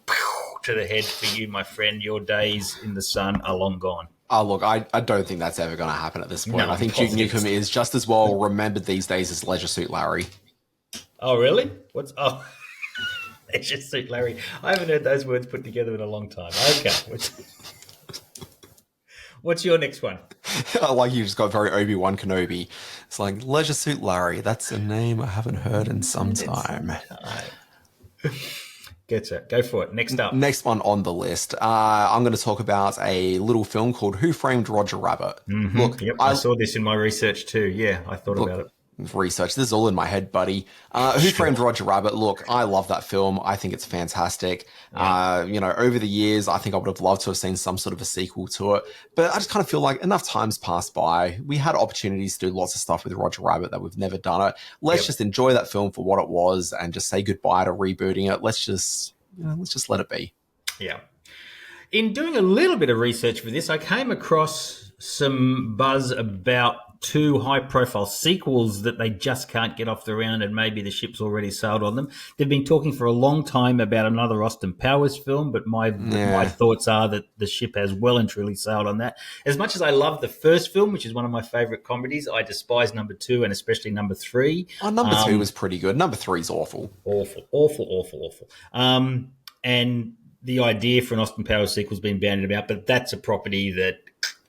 to the head for you, my friend. Your days in the sun are long gone. Oh, look, I don't think that's ever going to happen at this point. No, I think Duke Nukem is just as well remembered these days as Leisure Suit Larry. Oh, really? Leisure Suit Larry. I haven't heard those words put together in a long time. Okay. What's your next one? Like you just got very Obi-Wan Kenobi. It's like Leisure Suit Larry. That's a name I haven't heard in some time. Get it. Go for it. Next up. Next one on the list. I'm going to talk about a little film called Who Framed Roger Rabbit. Mm-hmm. Look, yep, I saw this in my research too. Yeah, I thought about it. Research. This is all in my head, buddy. Who Framed Roger Rabbit? Look, I love that film. I think it's fantastic. Yeah. Over the years, I think I would have loved to have seen some sort of a sequel to it. But I just kind of feel like enough time's passed by. We had opportunities to do lots of stuff with Roger Rabbit that we've never done it. Let's just enjoy that film for what it was and just say goodbye to rebooting it. Let's just let it be. Yeah. In doing a little bit of research for this, I came across some buzz about 2 high-profile sequels that they just can't get off the ground, and maybe the ship's already sailed on them. They've been talking for a long time about another Austin Powers film, but my thoughts are that the ship has well and truly sailed on that. As much as I love the first film, which is one of my favourite comedies, I despise number 2 and especially number 3. Number 2 was pretty good. Number 3 is awful. Awful. and the idea for an Austin Powers sequel has been bandied about, but that's a property that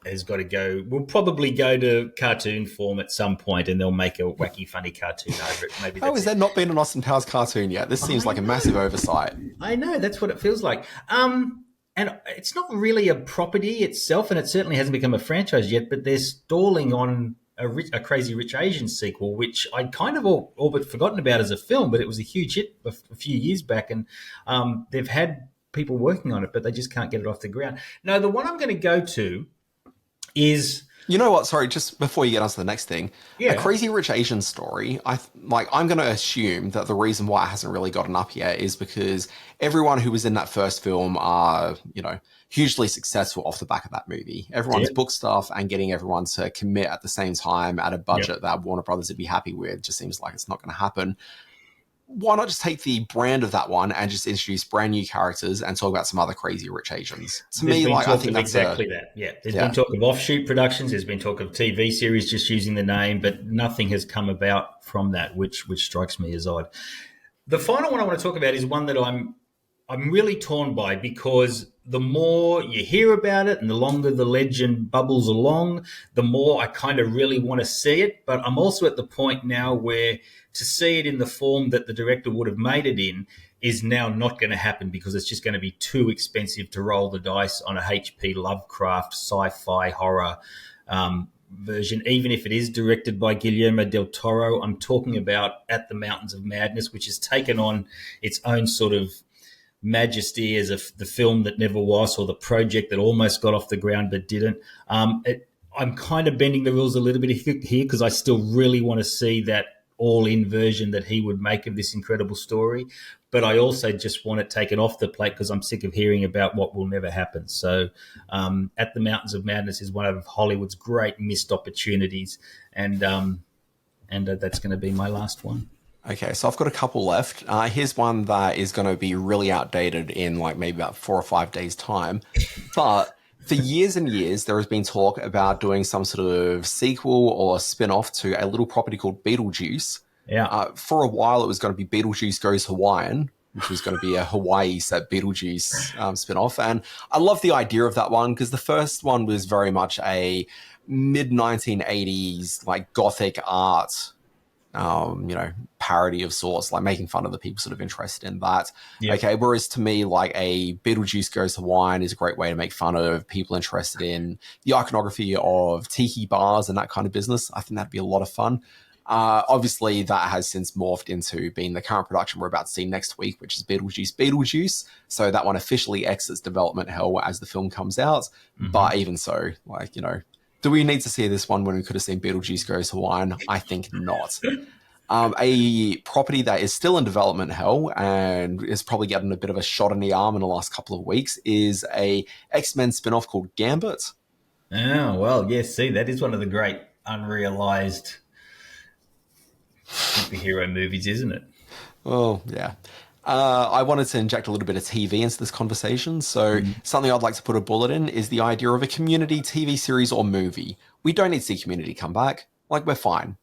has got to go. We'll probably go to cartoon form at some point, and they'll make a wacky, funny cartoon over it. Maybe. How has there not been an Austin Powers cartoon yet? This seems like a massive oversight. I know, that's what it feels like. And it's not really a property itself, and it certainly hasn't become a franchise yet, but they're stalling on a Crazy Rich Asians sequel, which I'd kind of all but forgotten about as a film, but it was a huge hit a few years back, and they've had people working on it, but they just can't get it off the ground. No, the one I'm going to go to is... You know what? Sorry, just before you get on to the next thing, a Crazy Rich Asian story. I'm going to assume that the reason why it hasn't really gotten up yet is because everyone who was in that first film are, hugely successful off the back of that movie. Everyone's booked stuff, and getting everyone to commit at the same time at a budget that Warner Brothers would be happy with just seems like it's not going to happen. Why not just take the brand of that one and just introduce brand new characters and talk about some other Crazy Rich Asians? To me, I think that's exactly that. Yeah, there's been talk of offshoot productions. There's been talk of TV series just using the name, but nothing has come about from that, which strikes me as odd. The final one I want to talk about is one that I'm really torn by, because the more you hear about it and the longer the legend bubbles along, the more I kind of really want to see it. But I'm also at the point now where to see it in the form that the director would have made it in is now not going to happen, because it's just going to be too expensive to roll the dice on a H.P. Lovecraft sci-fi horror version, even if it is directed by Guillermo del Toro. I'm talking about At the Mountains of Madness, which has taken on its own sort of majesty as the film that never was, or the project that almost got off the ground but didn't. I'm kind of bending the rules a little bit here, because I still really want to see that all-in version that he would make of this incredible story. But I also just want it taken off the plate, because I'm sick of hearing about what will never happen. So At the Mountains of Madness is one of Hollywood's great missed opportunities, and that's going to be my last one. Okay, so I've got a couple left. Here's one that is going to be really outdated in maybe about 4 or 5 days' time. But for years and years, there has been talk about doing some sort of sequel or spin-off to a little property called Beetlejuice. Yeah. For a while, it was going to be Beetlejuice Goes Hawaiian, which was going to be a Hawaii set Beetlejuice spin-off. And I love the idea of that one, because the first one was very much a mid-1980s gothic art parody of sorts, making fun of the people sort of interested in that. Yep. Okay, whereas to me, a Beetlejuice Goes Hawaiian is a great way to make fun of people interested in the iconography of tiki bars and that kind of business. I think that'd be a lot of fun. Obviously, that has since morphed into being the current production we're about to see next week, which is Beetlejuice. So that one officially exits development hell as the film comes out. Mm-hmm. But even so, do we need to see this one when we could have seen Beetlejuice Goes Hawaiian? I think not. A property that is still in development hell and is probably getting a bit of a shot in the arm in the last couple of weeks is a X-Men spin-off called Gambit. Oh, well, yes, see, that is one of the great unrealized superhero movies, isn't it? Oh, yeah. I wanted to inject a little bit of TV into this conversation, so something I'd like to put a bullet in is the idea of a Community TV series or movie. We don't need to see Community come back. We're fine.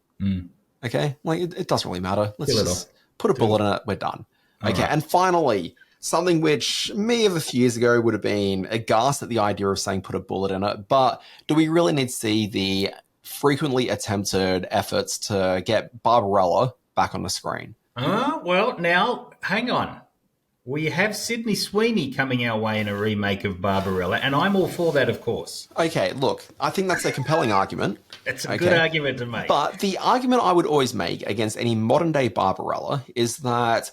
Okay? It doesn't really matter. Let's just put a bullet in it. We're done. Okay, and finally, something which me of a few years ago would have been aghast at the idea of saying put a bullet in it, but do we really need to see the frequently attempted efforts to get Barbarella back on the screen? Well, now, hang on. We have Sydney Sweeney coming our way in a remake of Barbarella, and I'm all for that, of course. Okay, look, I think that's a compelling argument. It's a good argument to make. But the argument I would always make against any modern-day Barbarella is that,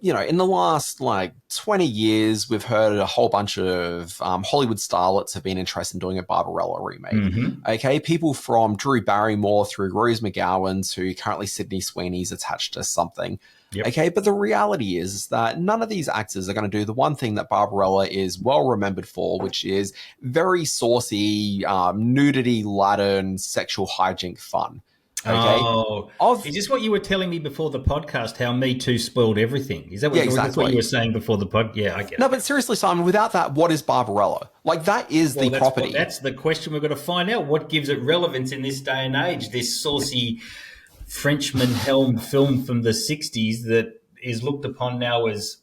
in the last, 20 years, we've heard a whole bunch of Hollywood starlets have been interested in doing a Barbarella remake. Mm-hmm. Okay, people from Drew Barrymore through Rose McGowan to currently Sydney Sweeney's attached to something. Yep. Okay, but the reality is that none of these actors are going to do the one thing that Barbarella is well remembered for, which is very saucy, nudity-laden, sexual hijink fun. Okay. Oh, is this what you were telling me before the podcast, how Me Too spoiled everything? Is that what, that's what you were saying before the pod? Yeah, I get it. No, but seriously, Simon, without that, what is Barbarella? That is the property. That's the question we're going to find out. What gives it relevance in this day and age? This saucy Frenchman helm film from the 60s that is looked upon now as,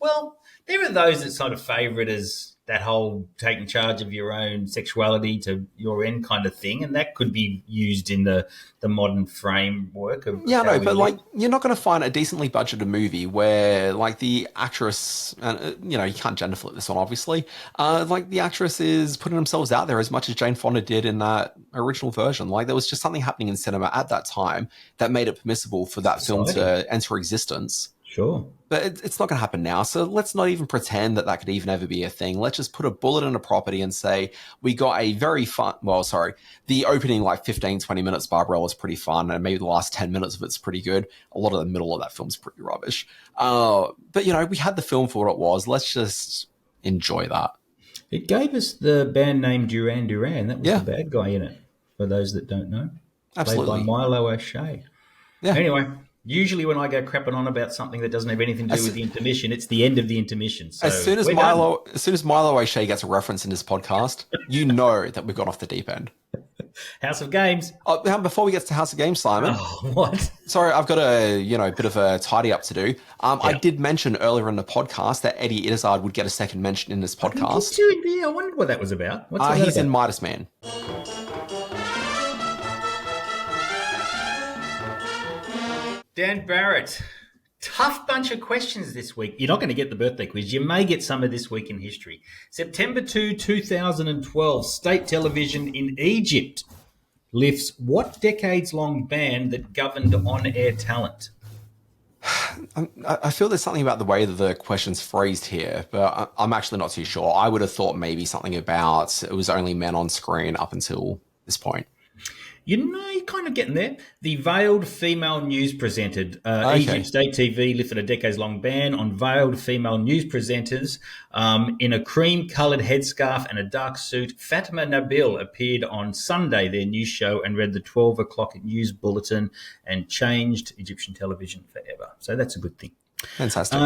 There are those that sort of favour it as that whole taking charge of your own sexuality to your end kind of thing, and that could be used in the modern framework of but like you're not going to find a decently budgeted movie where like the actress, you can't gender flip this one obviously, like the actress is putting themselves out there as much as Jane Fonda did in that original version. Like there was just something happening in cinema at that time that made it permissible for that film to enter existence. Sure. But it's not going to happen now. So let's not even pretend that could even ever be a thing. Let's just put a bullet in a property and say, we got a very fun, the opening like 15, 20 minutes, Barbara, was pretty fun. And maybe the last 10 minutes of it's pretty good. A lot of the middle of that film's pretty rubbish. But, we had the film for what it was. Let's just enjoy that. It gave us the band name Duran Duran. That was the bad guy in it, for those that don't know. Absolutely. Played by Milo O'Shea. Yeah. Anyway. Usually when I go crapping on about something that doesn't have anything to do with the intermission, it's the end of the intermission. So as soon as Milo O'Shea gets a reference in this podcast, you know that we've gone off the deep end. House of Games. Before we get to House of Games, Simon. Oh, what? Sorry, I've got a bit of a tidy up to do. I did mention earlier in the podcast that Eddie Izzard would get a second mention in this podcast. I wondered what that was about. What's he's in Midas Man. Dan Barrett, tough bunch of questions this week. You're not going to get the birthday quiz. You may get some of this week in history. September 2, 2012, state television in Egypt lifts what decades-long ban that governed on-air talent? I feel there's something about the way that the question's phrased here, but I'm actually not too sure. I would have thought maybe something about it was only men on screen up until this point. You're kind of getting there. The veiled female news presented. Egypt State TV lifted a decades-long ban on veiled female news presenters. In a cream-coloured headscarf and a dark suit, Fatima Nabil appeared on Sunday, their news show, and read the 12 o'clock news bulletin and changed Egyptian television forever. So that's a good thing. Fantastic.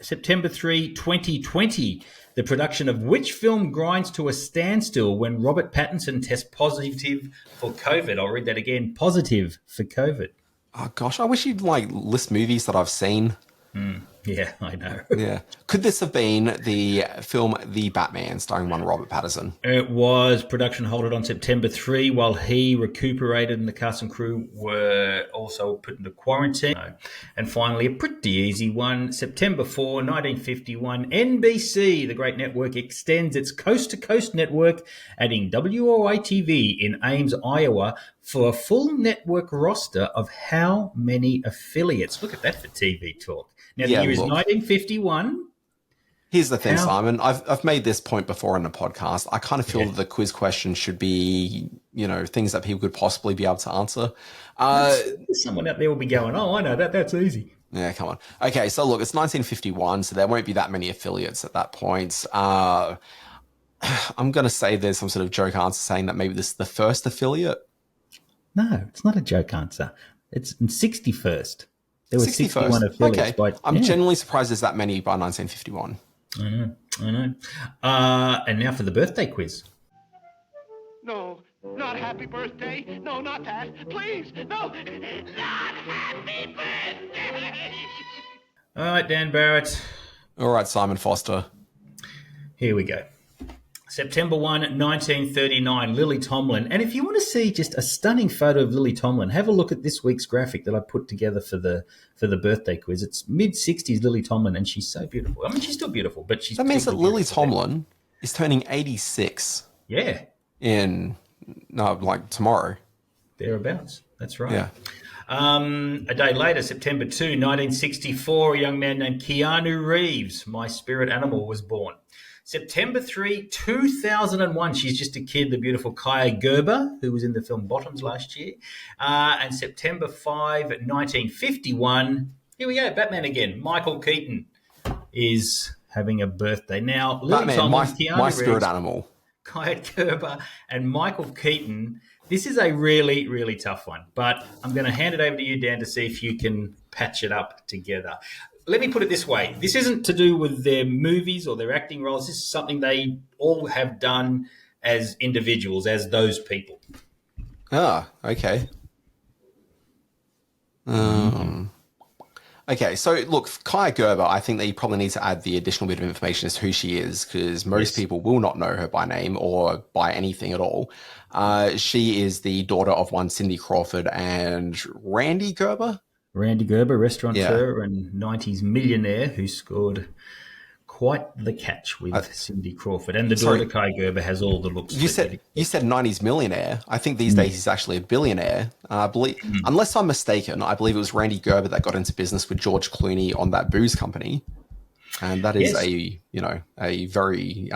September 3, 2020. The production of which film grinds to a standstill when Robert Pattinson tests positive for COVID? I'll read that again. Positive for COVID. Oh, gosh. I wish you'd, list movies that I've seen. Yeah, I know. Yeah. Could this have been the film The Batman starring one Robert Pattinson? It was. Production halted on September 3 while he recuperated and the cast and crew were also put into quarantine. And finally, a pretty easy one. September 4, 1951, NBC, the great network, extends its coast-to-coast network, adding WOITV in Ames, Iowa, for a full network roster of how many affiliates? Look at that for TV talk. Now, the year is 1951. Here's the thing, Simon. I've made this point before in the podcast. I kind of feel that the quiz question should be, things that people could possibly be able to answer. Someone out there will be going, oh, I know that. That's easy. Yeah, come on. Okay, so look, it's 1951, so there won't be that many affiliates at that point. I'm going to say there's some sort of joke answer saying that maybe this is the first affiliate. No, it's not a joke answer. It's in 61st. There were 61 affiliates. Okay. I'm genuinely surprised there's that many by 1951. I know. And now for the birthday quiz. No, not happy birthday. No, not that. Please, no, not happy birthday. All right, Dan Barrett. All right, Simon Foster. Here we go. September 1, 1939, Lily Tomlin. And if you want to see just a stunning photo of Lily Tomlin, have a look at this week's graphic that I put together for the birthday quiz. It's mid-60s Lily Tomlin, and she's so beautiful. I mean, she's still beautiful, but she's... That means that Lily Tomlin is turning 86. Yeah. Tomorrow. Thereabouts. That's right. Yeah. A day later, September 2, 1964, a young man named Keanu Reeves, my spirit animal, was born. September 3, 2001, she's just a kid, the beautiful Kaya Gerber, who was in the film Bottoms last year. And September 5, 1951, here we go, Batman again. Michael Keaton is having a birthday. Now, Lily Batman, Tomlin, my spirit animal. Kaya Gerber and Michael Keaton. This is a really, really tough one, but I'm going to hand it over to you, Dan, to see if you can patch it up together. Let me put it this way. This isn't to do with their movies or their acting roles. This is something they all have done as individuals, as those people. Ah, okay. Okay, so look, Kaya Gerber, I think that you probably need to add the additional bit of information as to who she is, because most people will not know her by name or by anything at all. She is the daughter of one Cindy Crawford and Randy Gerber. Randy Gerber, restaurateur and 90s millionaire who scored quite the catch with Cindy Crawford. And the daughter, Kai Gerber, has all the looks. You said 90s millionaire. I think these days he's actually a billionaire. Unless I'm mistaken, I believe it was Randy Gerber that got into business with George Clooney on that booze company. And that is a very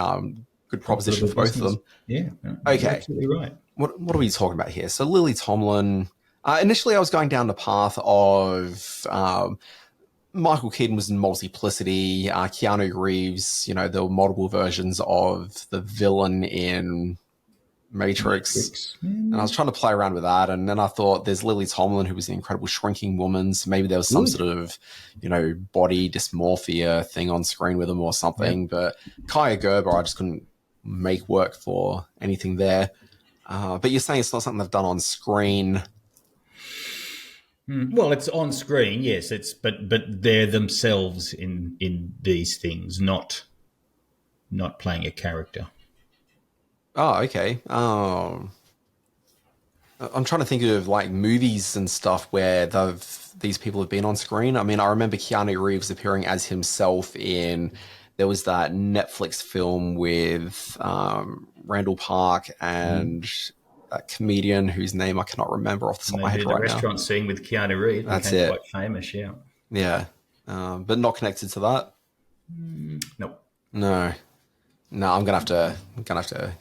good proposition for both of them. Yeah. Okay. You're absolutely right. What are we talking about here? So Lily Tomlin, initially I was going down the path of Michael Keaton was in Multiplicity, Keanu Reeves, there were multiple versions of the villain in Matrix. And I was trying to play around with that. And then I thought there's Lily Tomlin, who was the Incredible Shrinking Woman. So maybe there was some sort of, body dysmorphia thing on screen with him or something. But Kaya Gerber, I just couldn't make work for anything there. But you're saying it's not something they've done on screen. Well, it's on screen, yes. But they're themselves in these things, not playing a character. Oh, okay. I'm trying to think of like movies and stuff where these people have been on screen. I mean, I remember Keanu Reeves appearing as himself in. There was that Netflix film with Randall Park and that comedian whose name I cannot remember off the top of my head right now. The restaurant scene with Keanu Reeves. That's it. Quite famous, yeah. Yeah, but not connected to that. Nope. No, I'm gonna have to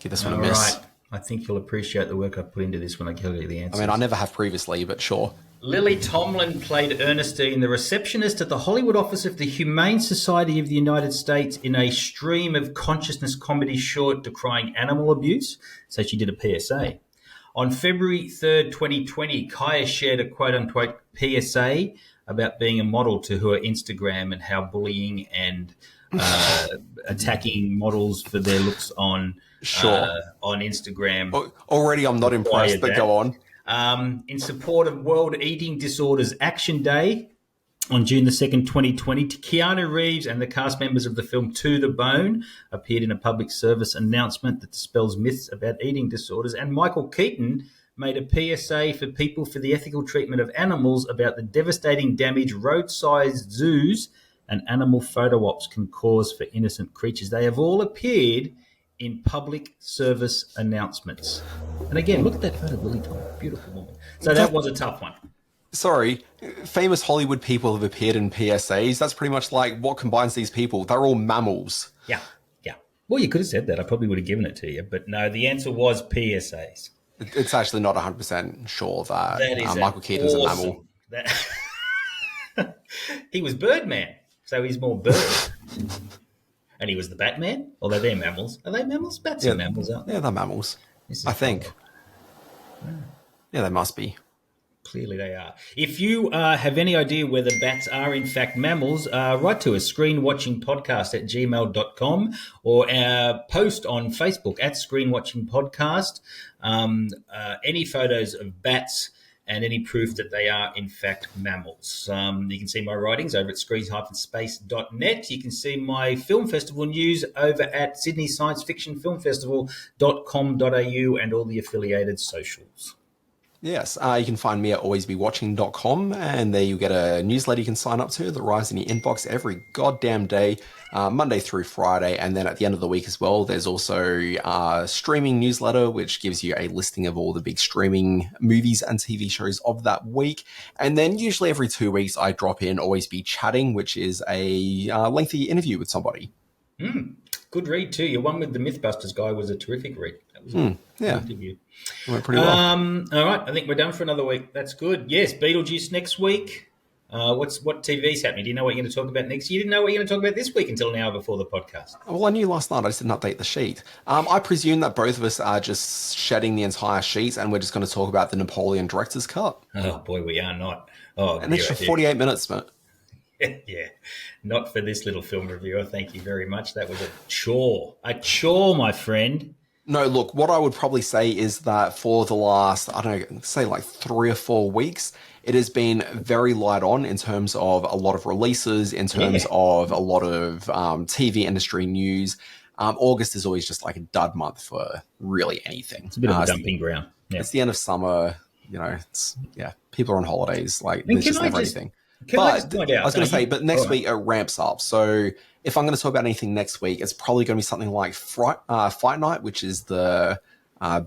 give this one a miss. Right. I think you'll appreciate the work I put into this when I tell you the answers. I mean, I never have previously, but sure. Lily Tomlin played Ernestine, the receptionist at the Hollywood office of the Humane Society of the United States, in a stream of consciousness comedy short decrying animal abuse. So she did a PSA. On February 3rd, 2020, Kaya shared a quote-unquote PSA about being a model to her Instagram and how bullying and attacking models for their looks on Instagram. Already I'm not impressed, but go on. In support of World Eating Disorders Action Day on June the 2nd, 2020, Keanu Reeves and the cast members of the film To the Bone appeared in a public service announcement that dispels myths about eating disorders, and Michael Keaton made a PSA for people for the ethical treatment of animals about the devastating damage road-sized zoos and animal photo ops can cause for innocent creatures. They have all appeared in public service announcements. And again, look at that photo of Lily Tomlin, beautiful woman. So that was a tough one. Sorry, famous Hollywood people have appeared in PSAs. That's pretty much like what combines these people. They're all mammals. Yeah. Well, you could have said that. I probably would have given it to you. But no, the answer was PSAs. It's actually not 100% sure that Michael Keaton's a mammal. He was Birdman, so he's more bird. And he was the Batman, although they're mammals. Are they mammals? Bats are mammals, aren't they? Yeah, they're mammals. I think. Yeah, they must be. Clearly they are. If you have any idea whether bats are in fact mammals, write to us, screenwatchingpodcast@gmail.com, or post on Facebook at screenwatchingpodcast. Any photos of bats and any proof that they are, in fact, mammals. You can see my writings over at screens-space.net. You can see my film festival news over at Sydney Science Fiction Film Festival.com.au and all the affiliated socials. Yes, you can find me at alwaysbewatching.com, and there you get a newsletter you can sign up to that arrives in your inbox every goddamn day, Monday through Friday, and then at the end of the week as well, there's also a streaming newsletter, which gives you a listing of all the big streaming movies and TV shows of that week, and then usually every 2 weeks I drop in Always Be Chatting, which is a lengthy interview with somebody. Good read too. Your one with the Mythbusters guy was a terrific read. That was a good interview. Went pretty well. All right, I think we're done for another week. That's good. Yes, Beetlejuice next week. What TV's happening? Do you know what you're going to talk about next? You didn't know what you're going to talk about this week until an hour before the podcast. Well, I knew last night. I just didn't update the sheet. I presume that both of us are just shedding the entire sheet, and we're just going to talk about the Napoleon Director's Cut. Oh boy, we are not. Oh, an extra 48 minutes, mate. Yeah, not for this little film reviewer. Thank you very much. That was a chore, my friend. No, look, what I would probably say is that for the last, I don't know, say like 3 or 4 weeks, it has been very light on in terms of a lot of releases, in terms of a lot of TV industry news. August is always just like a dud month for really anything. It's a bit of a dumping ground. Yeah. It's the end of summer, people are on holidays. Like, there's just never anything. I was going to say, but next week it ramps up. So if I'm going to talk about anything next week, it's probably going to be something like Fight Night, which is the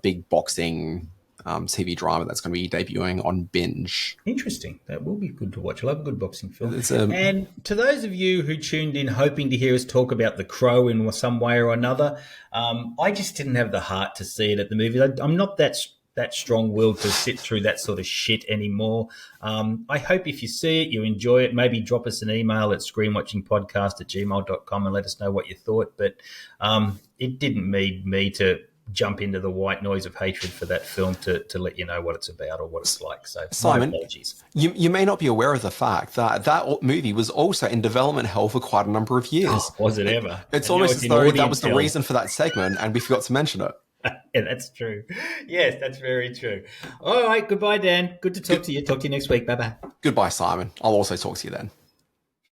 big boxing TV drama that's going to be debuting on Binge. Interesting. That will be good to watch. I love a good boxing film. And to those of you who tuned in hoping to hear us talk about The Crow in some way or another, I just didn't have the heart to see it at the movies. I'm not that strong-willed to sit through that sort of shit anymore. I hope if you see it, you enjoy it. Maybe drop us an email at screenwatchingpodcast@gmail.com and let us know what you thought. But it didn't need me to jump into the white noise of hatred for that film to let you know what it's about or what it's like. So, Simon, my apologies. You may not be aware of the fact that movie was also in development hell for quite a number of years. Oh, was it ever? It's almost as though that was the reason for that segment and we forgot to mention it. Yeah, that's true. Yes, that's very true. All right, goodbye, Dan. Good to talk to you. Talk to you next week. Bye-bye. Goodbye, Simon. I'll also talk to you then.